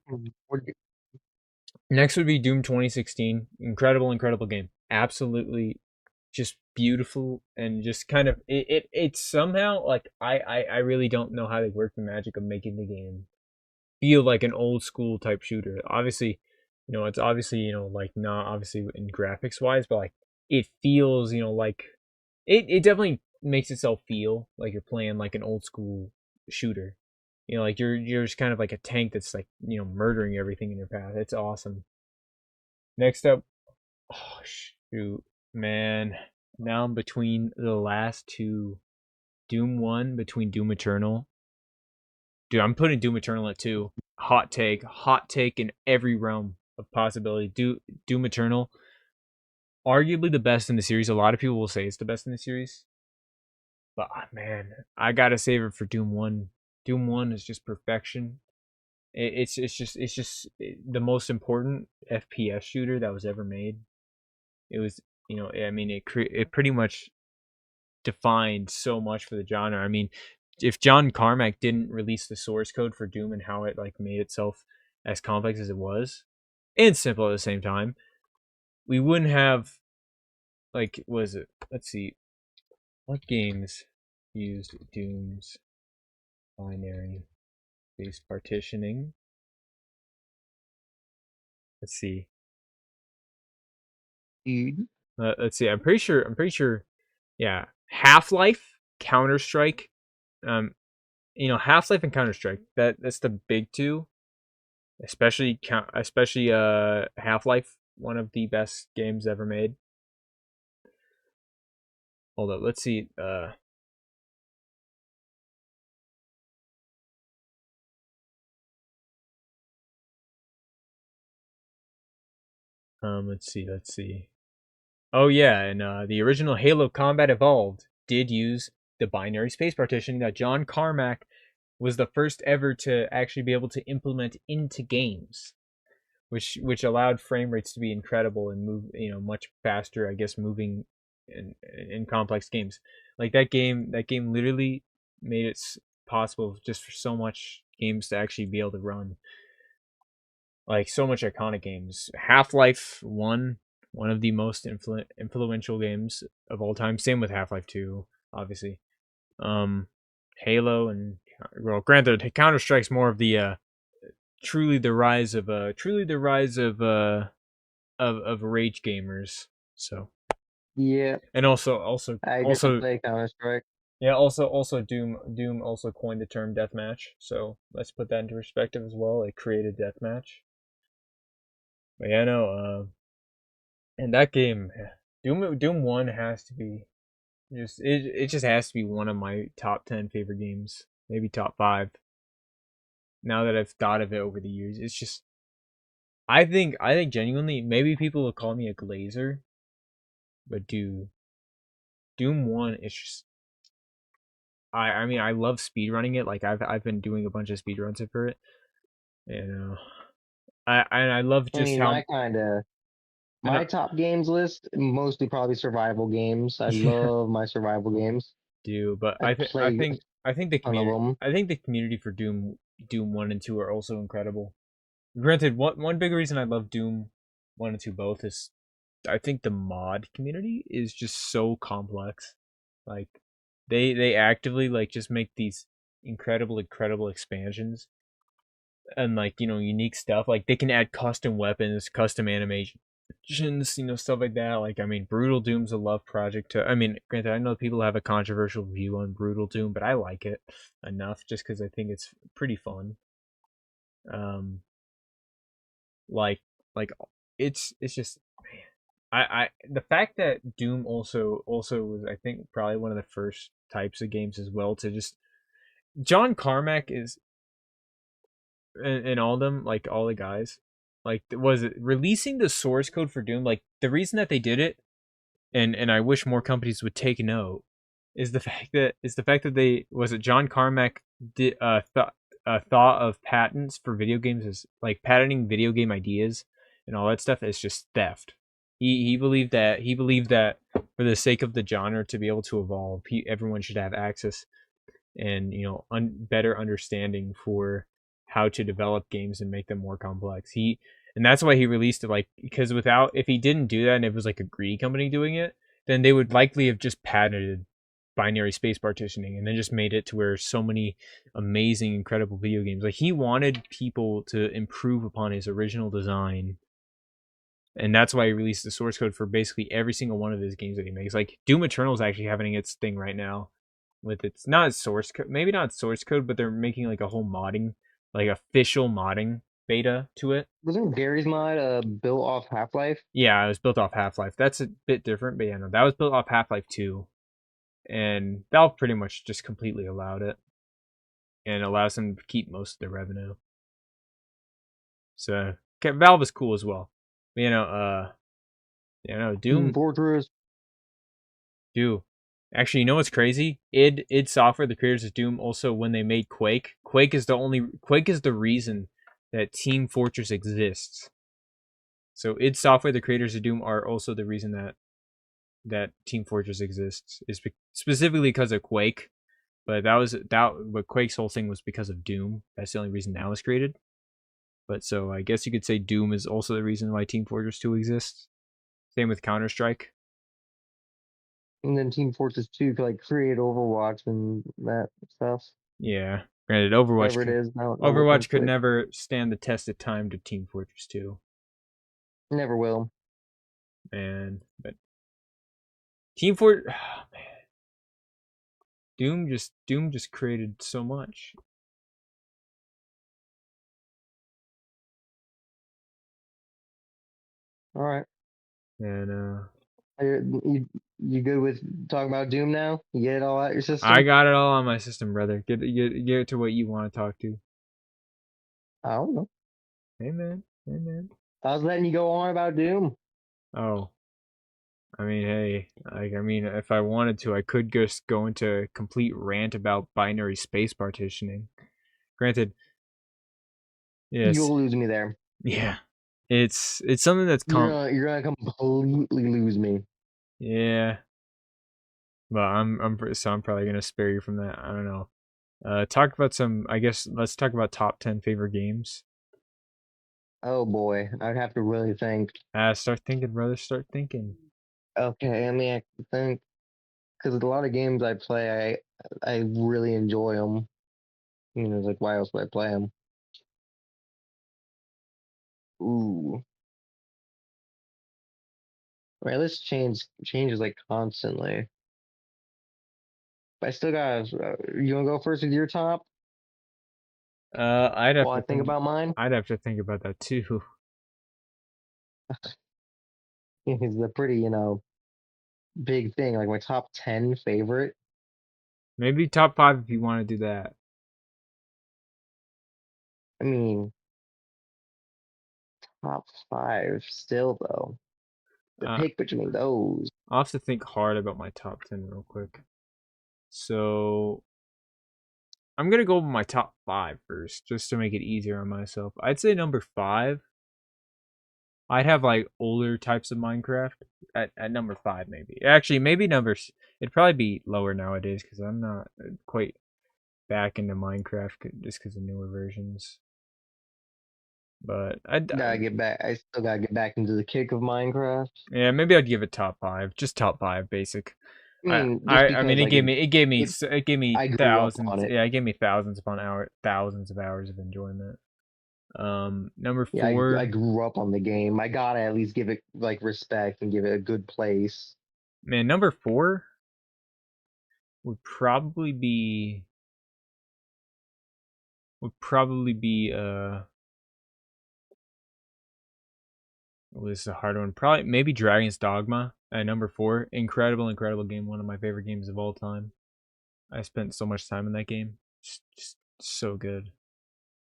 next would be Doom 2016. Incredible game. Absolutely, just beautiful, and just kind of it's somehow like I really don't know how they work the magic of making the game feel like an old school type shooter. Obviously, it's obviously, like not obviously in graphics wise, but like it feels, like it definitely makes itself feel like you're playing like an old school shooter. Like you're just kind of like a tank that's like, murdering everything in your path. It's awesome. Next up, oh shoot, man. Now I'm between the last two. Doom 1 between Doom Eternal. Dude, I'm putting Doom Eternal at 2. Hot take in every realm of possibility. Doom Eternal, arguably the best in the series. A lot of people will say it's the best in the series, but man, I gotta save it for Doom 1. Doom 1 is just perfection. It's just the most important FPS shooter that was ever made. It was, I mean, it pretty much defined so much for the genre. I mean, if John Carmack didn't release the source code for Doom and how it like made itself as complex as it was and simple at the same time, we wouldn't have like was it? Let's see, what games used Doom's binary space partitioning? Let's see. Dude. Let's see. I'm pretty sure. Yeah, Half-Life, Counter-Strike. Half-Life and Counter-Strike. That's the big two. Especially Half-Life, one of the best games ever made. Hold up, let's see. Let's see. Oh yeah, and the original Halo Combat Evolved did use the binary space partitioning that John Carmack was the first ever to actually be able to implement into games, which allowed frame rates to be incredible and move much faster. I guess moving in complex games like that game literally made it possible just for so much games to actually be able to run like so much iconic games. Half-Life 1, one of the most influential games of all time. Same with Half-Life 2, obviously. Halo and well, granted, Counter Strike's more of the truly the rise of rage gamers. So Yeah, and also I never also play Counter Strike. yeah, also Doom also coined the term deathmatch. So let's put that into perspective as well. It created deathmatch. But yeah, no, and that game, Doom 1 has to be it just has to be one of my top 10 favorite games, maybe top 5. Now that I've thought of it over the years, it's just I think genuinely maybe people will call me a glazer, but dude, Doom 1 is just I mean I love speedrunning it. Like I've been doing a bunch of speedruns for it. You know. I love I just mean, how and my top games list mostly probably survival games. I yeah, love my survival games. do, but I play a I think the ton of community them. for Doom 1 and 2 are also incredible. Granted, one big reason I love Doom 1 and 2 both is I think the mod community is just so complex. Like they actively like just make these incredible expansions and like unique stuff. Like they can add custom weapons, custom animations, stuff like that. Like I mean, Brutal Doom's a love project. I mean, granted, I know people have a controversial view on Brutal Doom, but I like it enough just because I think it's pretty fun. Um, like like it's just I the fact that Doom also was I think probably one of the first types of games as well to just John Carmack is in all of them like all the guys like was it releasing the source code for Doom like the reason that they did it and I wish more companies would take note is the fact that they was it John Carmack did thought of patents for video games as like patenting video game ideas and all that stuff is just theft. He believed that for the sake of the genre to be able to evolve, everyone should have access and better understanding for how to develop games and make them more complex. And that's why he released it like because without if he didn't do that and it was like a greedy company doing it, then they would likely have just patented binary space partitioning and then just made it to where so many amazing incredible video games like he wanted people to improve upon his original design and that's why he released the source code for basically every single one of his games that he makes. Like Doom Eternal is actually having its thing right now, with its not source code, maybe not source code, but they're making like a whole modding, like official modding beta to it. Wasn't Gary's mod built off Half Life? Yeah, it was built off Half Life. That's a bit different, but yeah, no, that was built off Half Life 2, and Valve pretty much just completely allowed it and allows them to keep most of their revenue. So okay, Valve is cool as well. But, Team Doom Fortress. do. Actually, you know what's crazy? id Software, the creators of Doom, also when they made Quake is the reason that Team Fortress exists. So id Software, the creators of Doom, are also the reason that that Team Fortress exists is specifically because of Quake. But but Quake's whole thing was because of Doom. That's the only reason that was created. But so I guess you could say Doom is also the reason why Team Fortress 2 exists. Same with Counter Strike. And then Team Fortress 2 could like create Overwatch and that stuff. Yeah. Granted, Whatever it is, now working Overwatch with could Quake. never stand the test of time to Team Fortress 2. Never will. But Team Fortress, oh, man, Doom just created so much. All right. And You good with talking about Doom now? You get it all out your I system? got it all on my system, brother. Get it to what you want to talk to. I don't know. Hey man, hey man. I was letting you go on about Doom. Oh, I mean, hey, if I wanted to, I could just go into a complete rant about binary space partitioning. Granted, yes, You'll lose me there. yeah, it's something that's You're gonna completely lose me. yeah, but I'm probably gonna spare you from that. I don't know. Talk about some. I guess let's talk about top 10 favorite games. Oh boy, I'd have to really think. Start thinking, brother. Start thinking. Okay, I mean, I can think because a lot of games I play, I really enjoy them. It's like why else would I play them? Ooh, my list changes like constantly. But I still got. You wanna go first with your top I'd have while to I think think. about mine? I'd have to think about that too. It's a pretty, big thing. Like my top 10 favorite. Maybe top 5 if you want to do that. I mean, top five still though. The Uh, pick between those. I'll have to think hard about my top 10 real quick. So I'm gonna go with my top 5 first, just to make it easier on myself. I'd say number 5. I'd have like older types of Minecraft at number 5, maybe. Actually, maybe numbers. It'd probably be lower nowadays because I'm not quite back into Minecraft just because of newer versions. But I still gotta get back into the kick of Minecraft. yeah, maybe I'd give it top 5, just top 5, basic. I mean, just I mean, because like it it gave me I grew up on thousands. it. Yeah, it gave me thousands of hours of enjoyment. Number Yeah, I 4, grew up on the game. I gotta at least give it like respect and give it a good place. man. Number 4 would probably be this is a hard one. Probably maybe Dragon's Dogma at number 4. Incredible game. One of my favorite games of all time. I spent so much time in that game. Just so good.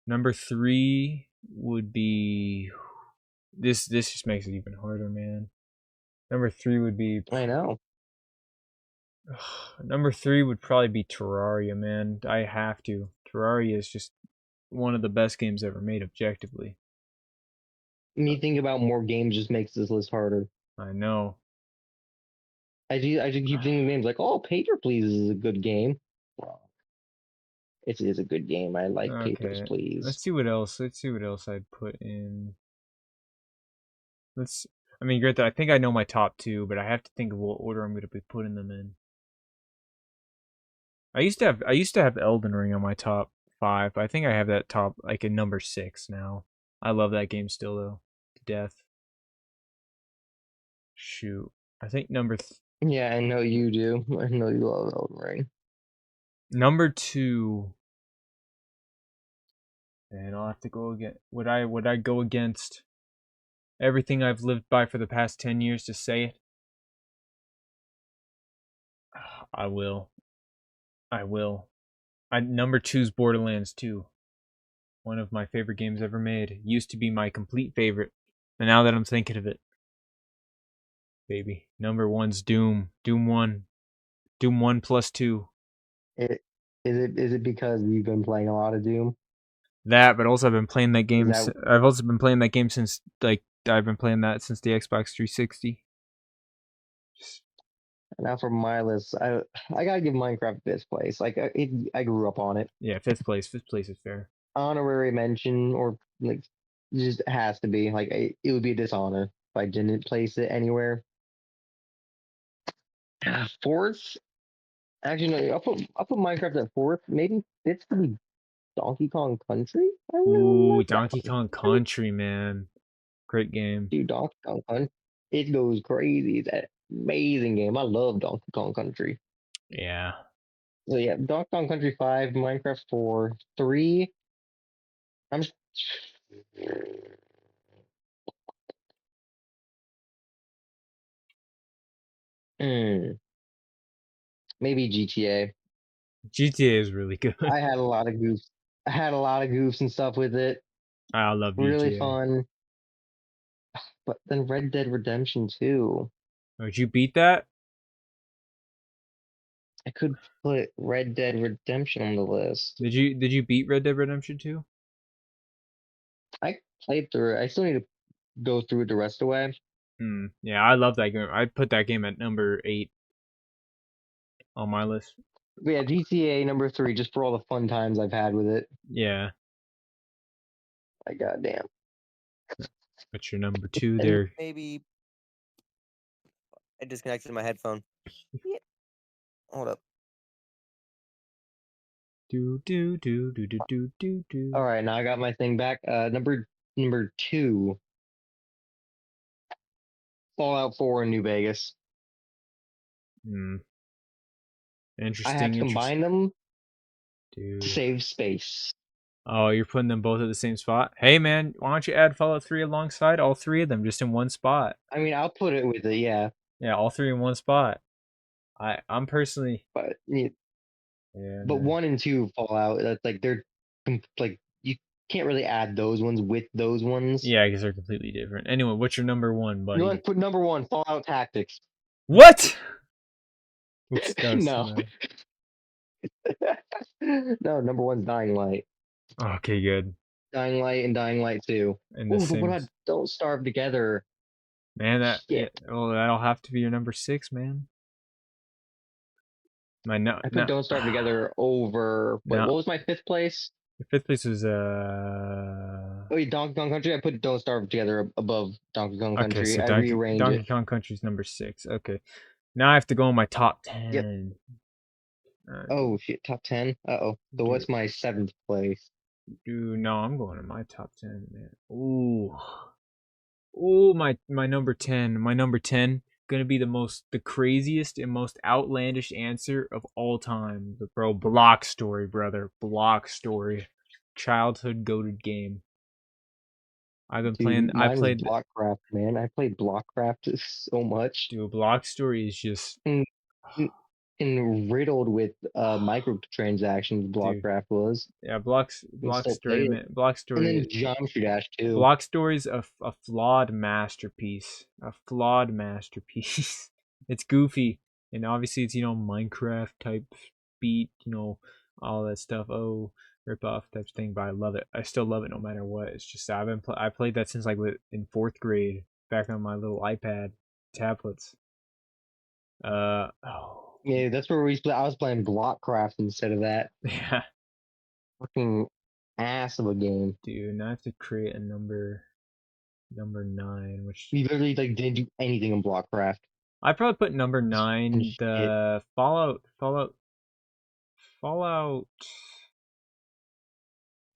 Number 3 would be this. This just makes it even harder, man. Number 3 would be I know. number 3 would probably be Terraria, man. I have to. Terraria is just one of the best games ever made, objectively. Me thinking about more games just makes this list harder. I know. I just keep thinking names like, oh, Paper Please is a good game. Well, it is a good game. I like Papers, Okay. Please. Let's see what else I'd put in. Let's. I mean, Greta, I think I know my top 2, but I have to think of what order I'm going to be putting them in. I used to have Elden Ring on my top 5. But I think I have that top like in number 6 now. I love that game still though, to death. Shoot, I think Yeah, I know you do. I know you love Elden Ring. number 2. And I'll have to go again. Would I go against everything I've lived by for the past 10 years to say it? I will. I will. Number 2's Borderlands 2. One of my favorite games ever made. Used to be my complete favorite. And now that I'm thinking of it, baby. Number 1's Doom. Doom 1. Doom 1 plus 2. It is it because you've been playing a lot of Doom? That, but also I've been playing that Is game. that I've also been playing that game since, like, I've been playing that since the Xbox 360. Now for my list, I gotta give Minecraft fifth place. Like I grew up on it. Yeah, fifth place. Fifth place is fair. Honorary mention or like just has to be like it would be a dishonor if I didn't place it anywhere. Fourth, actually no, I'll put Minecraft at fourth. Maybe fifth would be Donkey Kong Country. I really Ooh, like that Donkey one. Kong Country, man. Great game. Dude, Donkey Kong Country, it goes crazy. It's an amazing game. I love Donkey Kong Country. Yeah. So yeah, Donkey Kong Country 5, Minecraft 4, 3. I'm hmm, maybe GTA. GTA is really good. I had a lot of goofs. I had a lot of goofs and stuff with it. I love Really GTA. fun. But then Red Dead Redemption 2. Would you beat that? I could put Red Dead Redemption on the list. Did you beat Red Dead Redemption 2? I played through it. I still need to go through it the rest of the way. Yeah, I love that game. I put that game at number 8 on my list. But yeah, GTA number 3, just for all the fun times I've had with it. Yeah. Like goddamn. What's your number 2 And there? Maybe I disconnected my headphone. Yeah. Hold up. Do do do do do do do do. all right, now I got my thing back. Number 2, Fallout 4 in New Vegas. Hmm. I have Interesting, to interesting. combine them to Dude. save space. Oh, you're putting them both at the same spot? Hey, man, why don't you add Fallout 3 alongside all three of them just in one spot? I mean, I'll put it with it, yeah, Yeah, all three in one spot. I'm personally. but yeah, Yeah, but man. 1 and 2 Fallout. That's like they're like you can't really add those ones with those ones. Yeah, I guess they're completely different. Anyway, what's your number 1, You want buddy? to put number 1 Fallout Tactics? What? Disgusting, No, man. no, number 1's Dying Light. Okay, good. Dying Light and Dying Light 2. In the Oh, but what same. about Don't Starve Together? Man, Shit. well, that'll have to be your number 6, man. My no, I put no, Don't Starve Together over. Wait, no. what was my fifth place? Your fifth place was Oh, yeah, Donkey Kong Country. I put Don't Starve Together above Donkey Kong Okay, Country. so I rearrange Donkey it. Kong Country's number 6. Okay, now I have to go on my top Yep. 10. Oh shit, top 10. Uh-oh. So Do what's my seventh place? no, I'm going to my top 10, man. Ooh, my number 10. My number 10 gonna be the craziest and most outlandish answer of all time. Bro, Block Story, brother. Block Story. Childhood goated game. I've been playing. Dude, I mine was played. Blockcraft, man. I played Blockcraft so much. Dude, Block Story is just. And, and riddled with microtransactions, Dude, Blockcraft was. yeah, And Block still Story, played it. man. Block And then Story. Geometry Dash too. Block Story's a flawed masterpiece. A flawed masterpiece. It's goofy, and obviously it's Minecraft type beat, all that stuff. Oh, rip off type thing, but I love it. I still love it no matter what. It's just I played that since like in fourth grade, back on my little iPad tablets. Oh Yeah, that's where we I was playing Blockcraft instead of that. yeah, Fucking ass of a game. dude. Now I have to create a number 9, which We literally like didn't do anything in Blockcraft. I probably put number And 9, shit. the Fallout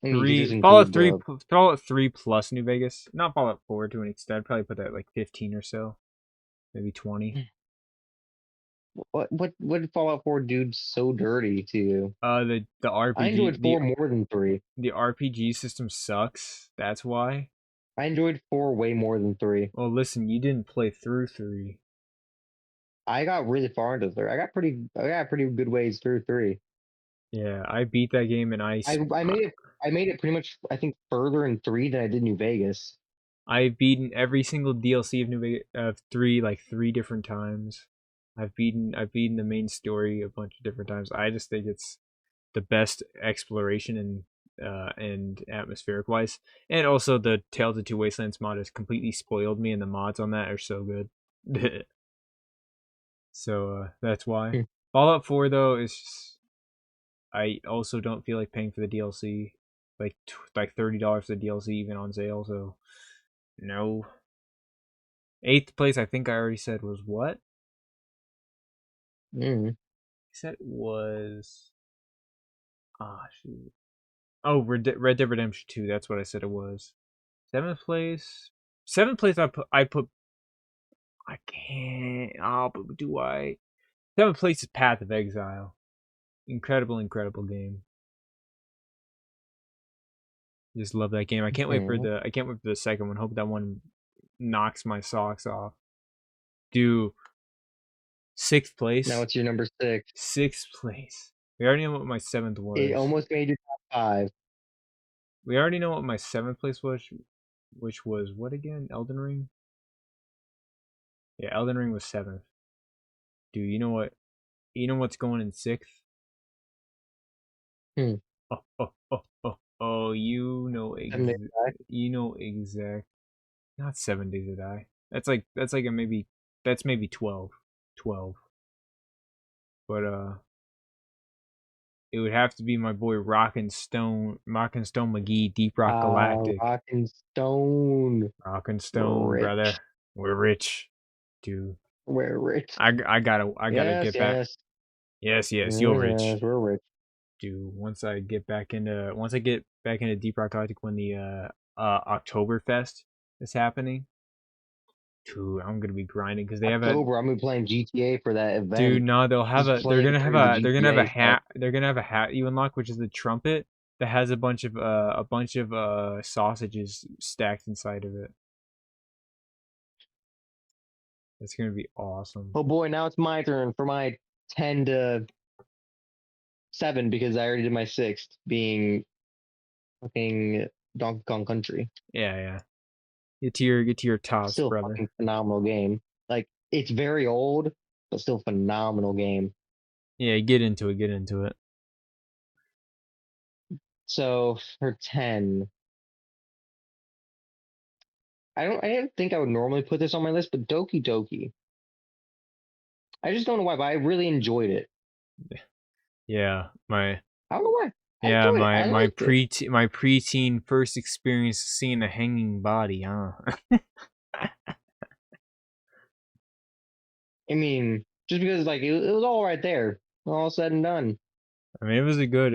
I mean, you could 3, just include the Fallout 3 plus New Vegas. Not Fallout 4 to an extent. I'd probably put that like 15 or so, maybe 20. what did Fallout 4 do so dirty to you? The I RPG enjoyed 4 more than 3. the RPG system sucks. That's why. I enjoyed 4 way more than 3. Well, listen, you didn't play through 3. I got really far into 3. I got pretty good ways through 3. Yeah, I beat that game and I made it pretty much I think further in 3 than I did New Vegas. I've beaten every single DLC of New Vegas of 3 like 3 different times. I've beaten the main story a bunch of different times. I just think it's the best exploration and atmospheric wise. And also the Tales of Two Wastelands mod has completely spoiled me, and the mods on that are so good. So that's why. Hmm. Fallout 4 though is just, I also don't feel like paying for the DLC, like $30 for the DLC even on sale. So no. 8th place I think I already said was what? Mm. I said it was shoot. Oh, Red Dead Redemption 2. That's what I said it was. 7th place. 7th place I put. I can't. Oh, but do I? 7th place is Path of Exile. Incredible game. Just love that game. I can't wait for the second one. Hope that one knocks my socks off. Do 6th place. Now it's your number 6. 6th place. We already know what my 7th was. It almost made your top 5. We already know what my 7th place was, which was what again? Elden Ring? Yeah, Elden Ring was 7th. Dude, you know what? You know what's going in 6th? Hmm. Oh, you know not 7 Days to Die. That's like a maybe 12. But it would have to be my boy Rockin' Stone McGee, Deep Rock Galactic. Rockin' Stone. Rockin' Stone, brother. We're rich. Dude. We're rich. I gotta get back. Yes, you're rich. Yes, we're rich. Dude, once I get back into Deep Rock Galactic when the Oktoberfest is happening. Dude, I'm gonna be grinding because they have October. I'm gonna be playing GTA for that event. Dude, no, they'll have they're gonna have a hat you unlock, which is the trumpet that has a bunch of sausages stacked inside of it. It's gonna be awesome. Oh boy, now it's my turn for my 10 to 7 because I already did my 6th being fucking Donkey Kong Country. Yeah. Get to your tops, Still brother. Fucking phenomenal game. Like it's very old, but still phenomenal game. Yeah, get into it. So for 10, I didn't think I would normally put this on my list, but Doki Doki. I just don't know why, but I really enjoyed it. Yeah, I don't know why. My preteen first experience seeing a hanging body, huh? I mean, just because like it was all right there, all said and done. I mean, it was a good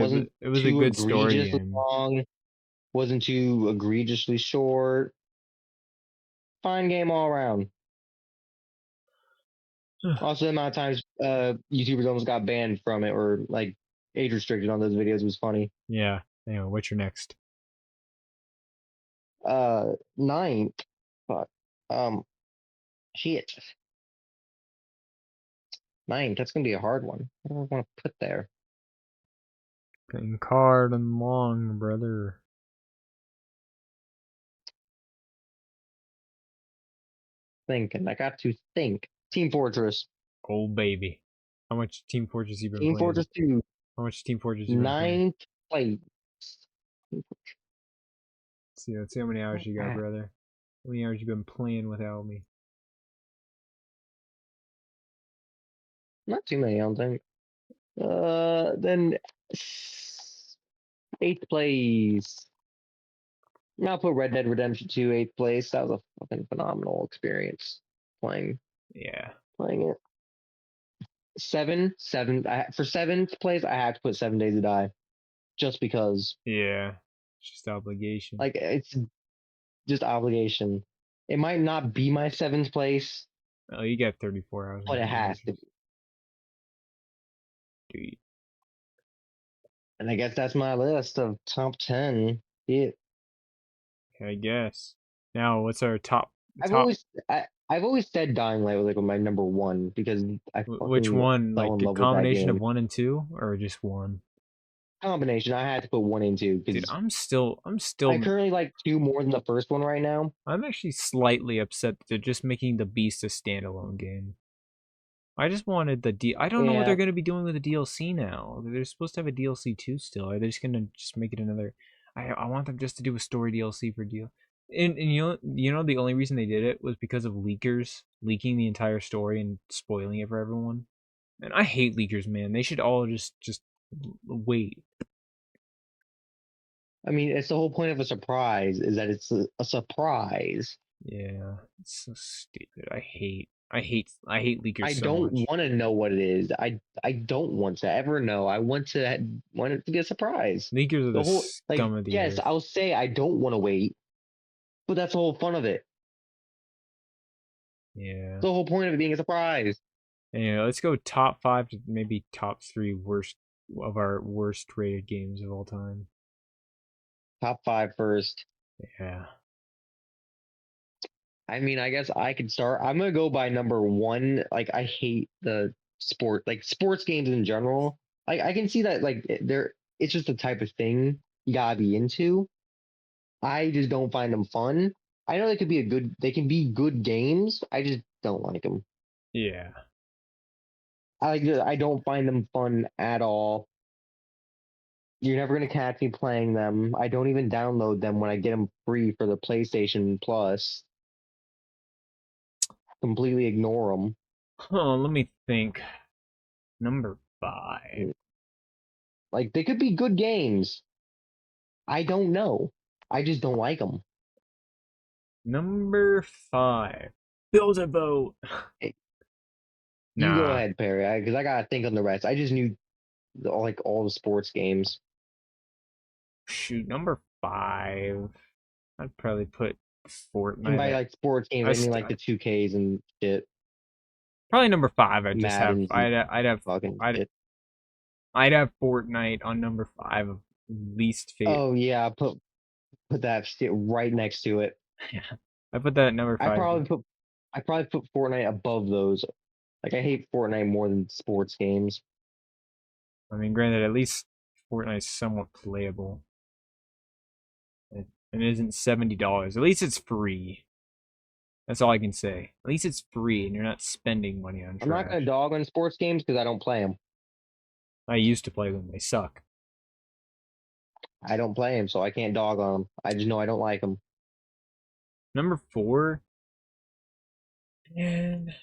story game. Long, wasn't too egregiously short. Fine game all around. Also, the amount of times YouTubers almost got banned from it or like age restricted on those videos was funny. Yeah. Anyway, what's your next? 9th. Fuck. Shit. 9th. That's gonna be a hard one. What do I want to put there? Getting card and long, brother. Thinking. I got to think. Team Fortress. Oh baby. How much Team Fortress you been Team playing? Fortress 2. How much Team Fortress you been playing? 9th place. Let's see how many hours you got, brother. How many hours you been playing without me? Not too many, I don't think. Then 8th place. I'll put Red Dead Redemption 2 8th place. That was a fucking phenomenal experience playing it. 7. For 7th place, I had to put 7 Days to Die, just because. Yeah, it's just obligation. Like it's just obligation. It might not be my 7th place. Oh, you got 34 hours. But it has to be. Dude. And I guess that's my list of top 10. Yeah. I guess. Now, what's our top? I've always said Dying Light was like my number 1 because I which one? Like the combination of 1 and 2, or just 1? Combination. I had to put 1 and 2 because dude, I'm still. I currently like 2 more than the first one right now. I'm actually slightly upset that they're just making the Beast a standalone game. I just wanted the I don't know what they're gonna be doing with the DLC now. They're supposed to have a DLC 2 still. Are they just gonna make it another? I want them just to do a story DLC for deal. And you know the only reason they did it was because of leakers leaking the entire story and spoiling it for everyone. And I hate leakers, man. They should all just wait. I mean, it's the whole point of a surprise is that it's a surprise. Yeah, it's so stupid. I hate leakers I so don't much. want to know what it is. I don't want to ever know. I want it to be a surprise. Leakers are The the whole scum of the yes, earth. I'll say I don't want to wait, but that's the whole fun of it. Yeah. The whole point of it being a surprise. Anyway, let's go top 5 to maybe top 3 worst of our worst rated games of all time. Top 5 first. Yeah. I mean, I guess I could start. I'm gonna go by number 1. Like, I hate the sports games in general. I can see that it's just the type of thing you gotta be into. I just don't find them fun. I know they can be good games. I just don't like them. Yeah. I don't find them fun at all. You're never gonna catch me playing them. I don't even download them when I get them free for the PlayStation Plus. Completely ignore them. Oh, let me think. Number 5. Like, they could be good games. I don't know. I just don't like them. Number 5. Build a boat. You go Nah. ahead, Perry, because I gotta think on the rest. I just knew all the sports games. Shoot, number 5. I'd probably put And Fortnite by at like sports games, I mean like the 2Ks and shit, probably number 5. I'd just have Maddens and fucking shit. I'd have Fortnite on number 5 of least favorite. Oh yeah, put that shit right next to it. Yeah. I put that at number 5. I probably put Fortnite above those. Like, I hate Fortnite more than sports games. I mean, granted, at least Fortnite's somewhat playable. It isn't $70. At least it's free. That's all I can say. At least it's free, and you're not spending money on trash. I'm not gonna dog on sports games because I don't play them. I used to play them. They suck. I don't play them, so I can't dog on them. I just know I don't like them. Number 4. And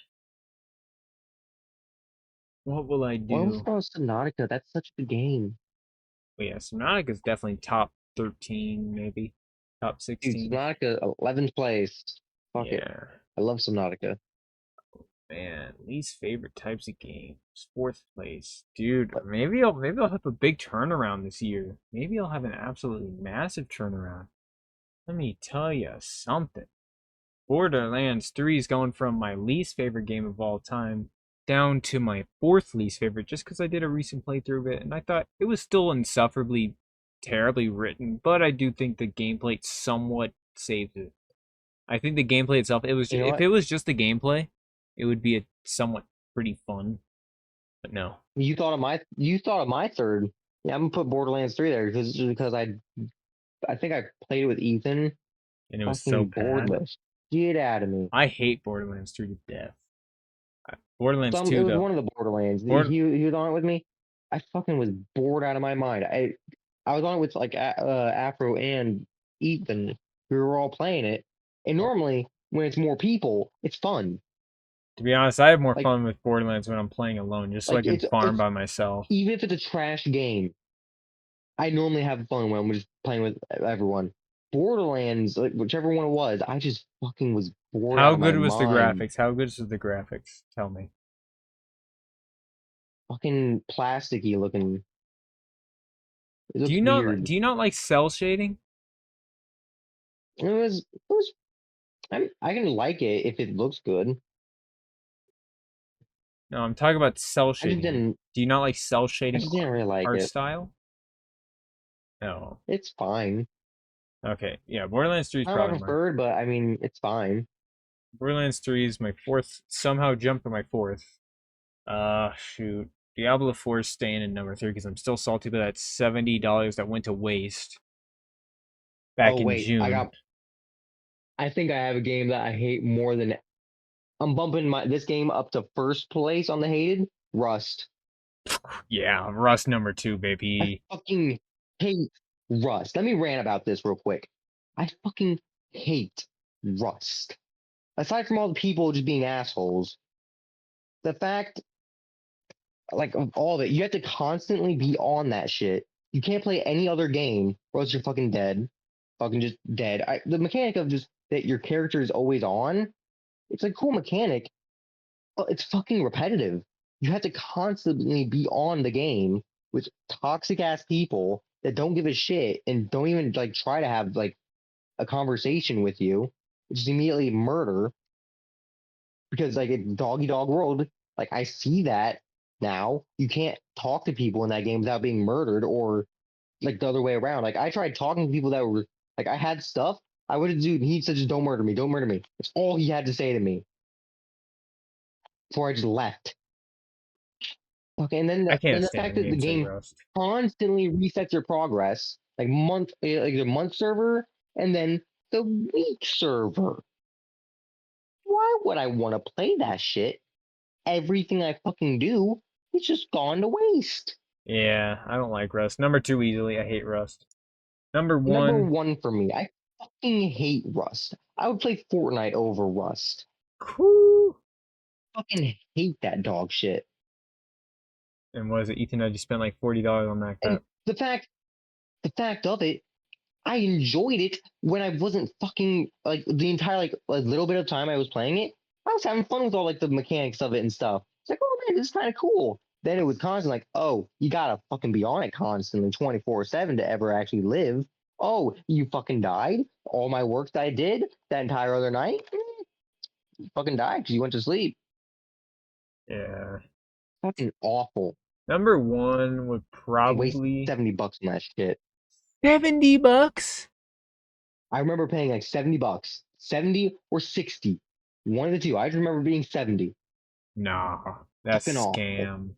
what will I do? What was about Subnautica? That's such a good game. Well, yeah, Subnautica's definitely top 13, maybe. Top 16. Dude, Subnautica, 11th place. Fuck it. I love Subnautica. Man, least favorite types of games. 4th place. Dude, maybe I'll have a big turnaround this year. Maybe I'll have an absolutely massive turnaround. Let me tell you something. Borderlands 3 is going from my least favorite game of all time down to my 4th least favorite just because I did a recent playthrough of it and I thought it was still insufferably terribly written, but I do think the gameplay somewhat saved it. I think the gameplay itself, if it was just the gameplay, it would be a somewhat pretty fun. But no. You thought of my third. Yeah, I'm gonna put Borderlands 3 there because I think I played it with Ethan. And it was so bad. Get out of me. I hate Borderlands 3 to death. Borderlands 2 it was though. one of the Borderlands. He was on it with me. I fucking was bored out of my mind. I was on it with like Afro and Ethan. We were all playing it. And normally when it's more people, it's fun. To be honest, I have more fun with Borderlands when I'm playing alone, just so I can farm by myself. Even if it's a trash game, I normally have fun when I'm just playing with everyone. Borderlands, like whichever one it was, I just fucking was bored out of my mind. How good was the graphics? How good was the graphics? Tell me. Fucking plasticky looking. Do you not like cell shading? It was. I can like it if it looks good. No, I'm talking about cell shading. Do you not like cell shading? I just didn't really like art it. Style? No. It's fine. Okay, yeah, Borderlands 3 is probably my preferred, but I mean, it's fine. Borderlands 3 is my 4th. Somehow jumped to my 4th. Shoot. Diablo 4 is staying in number 3 because I'm still salty about that $70 that went to waste back in June. I think I have a game that I hate more than. I'm bumping this game up to first place on the hated. Rust. Yeah, Rust number 2, baby. I fucking hate Rust. Let me rant about this real quick. I fucking hate Rust. aside from all the people just being assholes, the fact, like, of all of it, you have to constantly be on that shit. You can't play any other game, or else you're fucking dead. Fucking just dead. The mechanic of just that your character is always on, it's a cool mechanic, but it's fucking repetitive. You have to constantly be on the game with toxic ass people that don't give a shit and don't even like try to have like a conversation with you, which is immediately murder. Because like it's doggy dog world, like I see that now. You can't talk to people in that game without being murdered, or like the other way around. Like I tried talking to people that were like I had stuff. I would have dude. He said just don't murder me, don't murder me. That's all he had to say to me before I just left. Okay, and then I and can't the fact stand that the games like game Rust. constantly resets your progress, like the month server, and then the week server. Why would I want to play that shit? Everything I fucking do is just gone to waste. Yeah, I don't like Rust. Number 2 easily. I hate Rust. Number Number 1, one for me, I fucking hate Rust. I would play Fortnite over Rust. cool. Fucking hate that dog shit. And what is it, Ethan? I just spent like $40 on that And crap. the fact of it, I enjoyed it when I wasn't fucking like the entire like little bit of time I was playing it. I was having fun with all like the mechanics of it and stuff. It's like, oh man, this is kind of cool. Then it was constantly like, oh, you gotta fucking be on it constantly 24/7 to ever actually live. Oh, you fucking died. All my work that I did that entire other night, you fucking died because you went to sleep. Yeah. Fucking awful. Number 1 would I waste probably $70 on that shit. $70. I remember paying like $70, 70 or 60. One of the two. I just remember being 70. Nah, that's Fucking a awful. scam.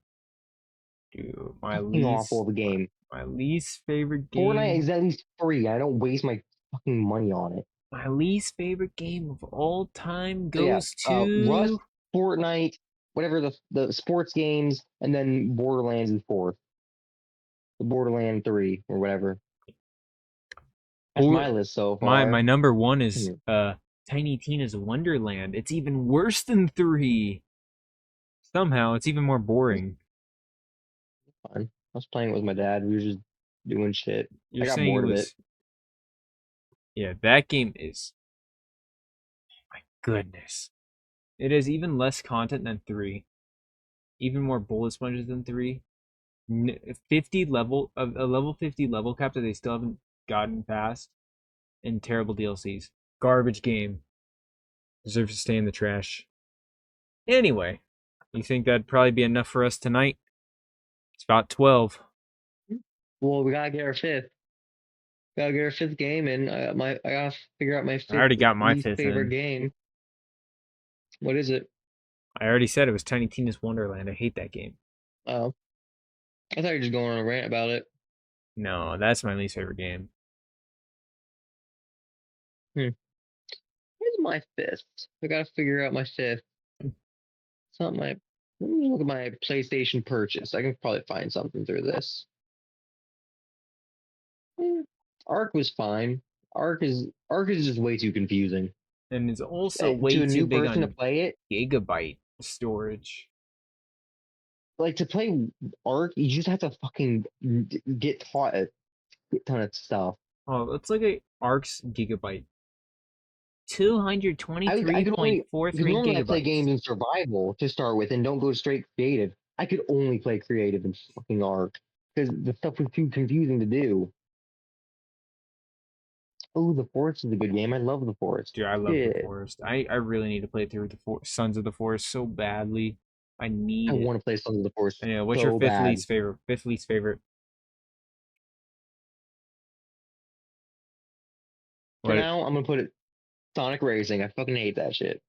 Dude, Fucking awful of a game. my least favorite Fortnite game is at least free. I don't waste my fucking money on it. my least favorite game of all time So yeah, goes Rust, to Fortnite, whatever the sports games, and then Borderlands is fourth. The Borderland 3 or whatever. That's my or list so my far. number 1 is Hmm, Tiny Tina's Wonderland. It's even worse than 3. Somehow it's even more that's boring. fun. I was playing it with my dad. We were just doing shit. I You're got saying it bored of it. was yeah, that game is my goodness. It has even less content than 3. Even more bullet sponges than 3. 50 level of a level 50 level cap that they still haven't gotten past, and terrible DLCs. Garbage game. Deserves to stay in the trash. Anyway, you think that'd probably be enough for us tonight? It's about 12. Well, we gotta get our fifth. Gotta get our fifth game, and I gotta figure out my I fifth already got my least fifth favorite in. game. What is it? I already said it was Tiny Tina's Wonderland. I hate that game. Oh, I thought you were just going on a rant about it. No, that's my least favorite game. Hmm. Where's my fifth? I gotta figure out my fifth. It's not my. Let me look at my PlayStation purchase. I can probably find something through this. Eh, Arc was fine. Arc is just way too confusing. And it's also To way a too new big person to on play it, gigabyte storage. like to play Arc, you just have to fucking get taught a ton of stuff. Oh, let's look at Arc's gigabyte. I could only because 223.43 normally I play gigabytes. games in survival to start with and don't go straight creative. I could only play creative in fucking Arc because the stuff was too confusing to do. Oh, the Forest is a good game. I love the Forest. Dude, I love the Shit, forest. I really need to play through Sons of the Forest so badly. I I need it. want to play Sons of the Forest Anyway, what's your so fifth bad. least favorite? Fifth least favorite. For What? now, I'm gonna put it Sonic Racing. I fucking hate that shit.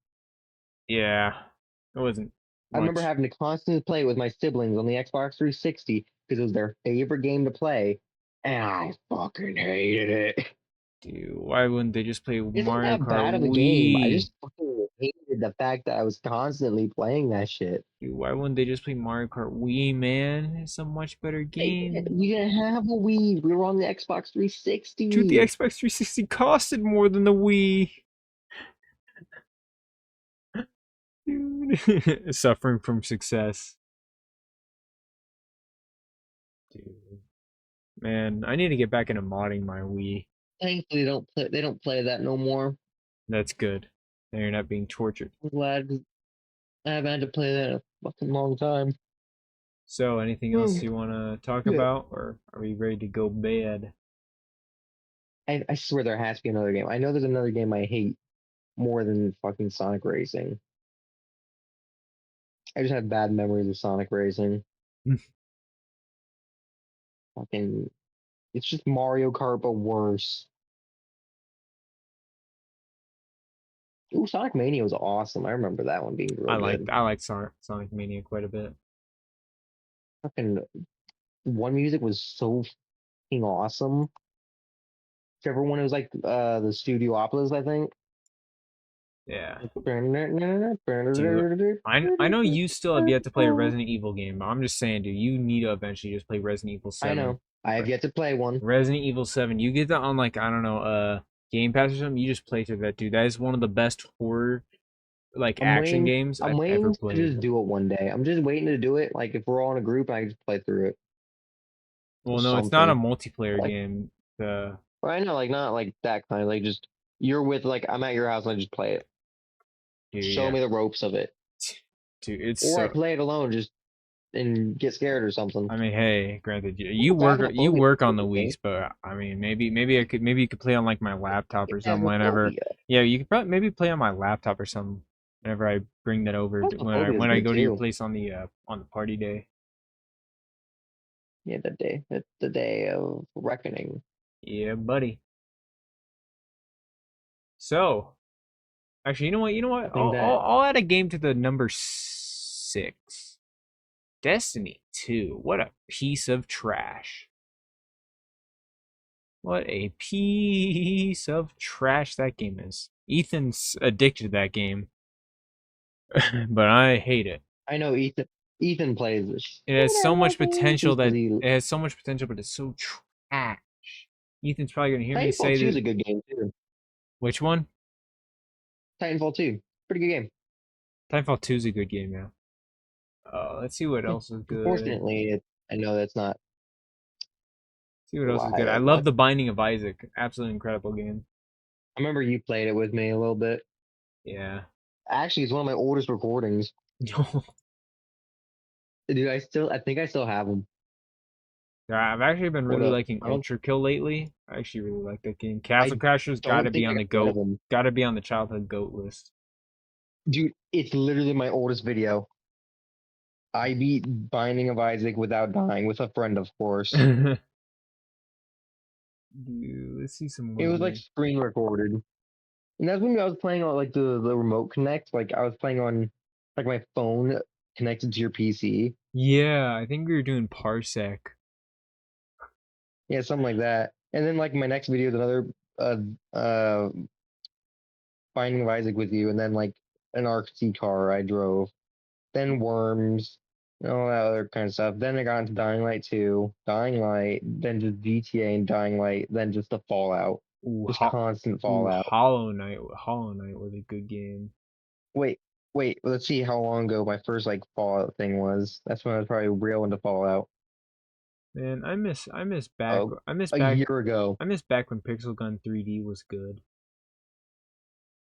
Yeah, it wasn't I remember much. having to constantly play with my siblings on the Xbox 360 because it was their favorite game to play, and I fucking hated it. Dude, why wouldn't they just play Isn't Mario that Kart bad of a game? I Wii? just fucking hated the fact that I was constantly playing that shit. Dude, why wouldn't they just play Mario Kart Wii, man? It's a much better game. We didn't have a Wii. We were on the Xbox Dude, the 360. Xbox 360 costed more than the Wii. Dude. Suffering from success. Dude. Man, I need to get back into modding my Wii. Thankfully, they don't play that no more. That's good. Now you're not being tortured. I'm glad 'cause I haven't had to play that in a fucking long time. So, anything else you want to talk Yeah. about, or are we ready to go bed? I swear there has to be another game. I know there's another game I hate more than fucking Sonic Racing. I just have bad memories of Sonic Racing. Fucking, it's just Mario Kart but worse. Ooh, Sonic Mania was awesome. I remember that one being real good. I like Sonic Mania quite a bit. Fucking one music was so fucking awesome. Whichever one it was like the Studiopolis, I think. Yeah. Dude, Dude, I know you still have yet to play a Resident Evil game, but I'm just saying, dude, you need to eventually just play Resident Evil I 7. know. I have yet to play one. Resident Evil 7. You get that on like, I don't know, Game Pass or something, you just play through that, dude. That is one of the best horror like action games I'm I've ever waiting to played. just do it one day. I'm just waiting to do it. Like if we're all in a group, I can just play through it or Well, no, it's not a something. multiplayer Like, game. The or I know, like not like that kind. Like just you're with like I'm at your house and I just play it. dude, Show yeah. me the ropes of it, Dude, it's or I so play it alone just and get scared or something. I mean, hey, granted, you Phasmophobia is work a on the good game. weeks, but I mean, maybe you could play on like my laptop or something whenever. Phasmophobia. Yeah, you could probably maybe play on my laptop or something whenever I bring that over Phasmophobia is when I good go to your too. place on the party day. Yeah, the day of reckoning. Yeah, buddy. So, actually, you know what? You know I what? think that I'll add a game to the number 6. Destiny 2. What a piece of trash. What a piece of trash that game is. Ethan's addicted to that game, but I hate it. I know Ethan plays this. It has so much potential Just because that he it has so much potential, but it's so trash. Ethan's probably gonna hear me Titanfall say 2 is that. a good game too. Which one? Titanfall 2, pretty good game. Titanfall 2 is a good game now. Let's see what Yeah. else is good. Unfortunately, I know that's not See what else is good. I love reliable. The Binding of Isaac. Absolutely incredible game. I remember you played it with me a little bit. Yeah. Actually, it's one of my oldest recordings. Dude, I think I still have them. I've actually been What really up? liking Ultra Kill lately. I actually really like that game. I Castle Crashers don't think I got rid of them. gotta be on the childhood goat list. Dude, it's literally my oldest video. I beat Binding of Isaac without dying with a friend, of course. Dude, let's see some more It was like games. screen recorded. And that's when I was playing on like the remote connect. Like I was playing on like my phone connected to your PC. Yeah, I think we were doing Parsec. Yeah, something like that. And then like my next video is another uh uh Binding of Isaac with you, and then like an RC car I drove. Then Worms, and all that other kind of stuff. Then I got into Dying Light 2, Dying Light, then just GTA and Dying Light, then just the Fallout. Ooh, Just constant Fallout. Hollow Knight. Hollow Knight was a good game. Wait, let's see how long ago my first like Fallout thing was. That's when I was probably real into Fallout. Man, Oh, a year ago. I miss back when Pixel Gun 3D was good.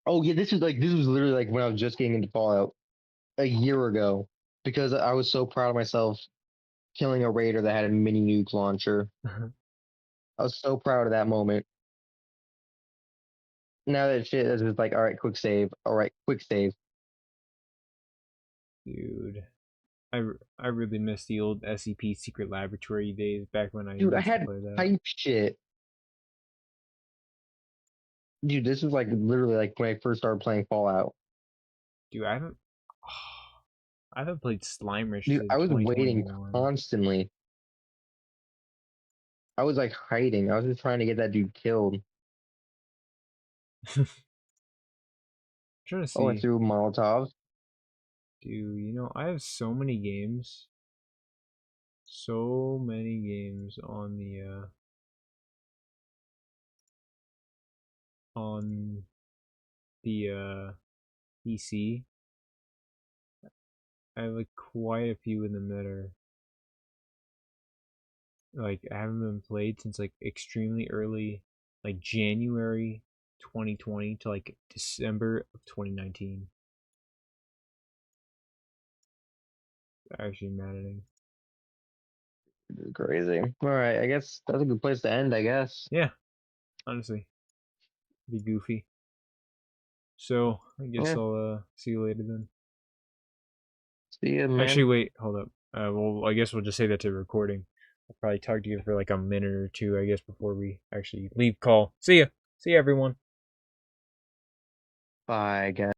Oh yeah, this was literally like when I was just getting into Fallout a year ago because I was so proud of myself killing a raider that had a mini nuke launcher. I was so proud of that moment. Now that shit is just like, all right, quick save. All right, quick save. Dude, I really miss the old SCP Secret Laboratory days back when I Dude, I used to had play that. hype shit. Dude, this was like literally like when I first started playing Fallout. Dude, I haven't played Slimers Dude, since I was waiting 2021. constantly. I was like hiding. I was just trying to get that dude killed. Trying to I went see. through Molotov. Dude, I have so many games. So many games on the PC. I have like quite a few of them that are like I haven't been played since like extremely early, like January 2020 to like December of 2019. Actually maddening. This is crazy. All right, I guess that's a good place to end. I guess. Yeah, honestly, be goofy. So I guess Yeah. I'll see you later then. See you, man. Actually, wait, hold up. Well, I guess we'll just say that to recording. I'll probably talk to you for like a minute or two, I guess, before we actually leave call. See ya. See ya, everyone. Bye, guys.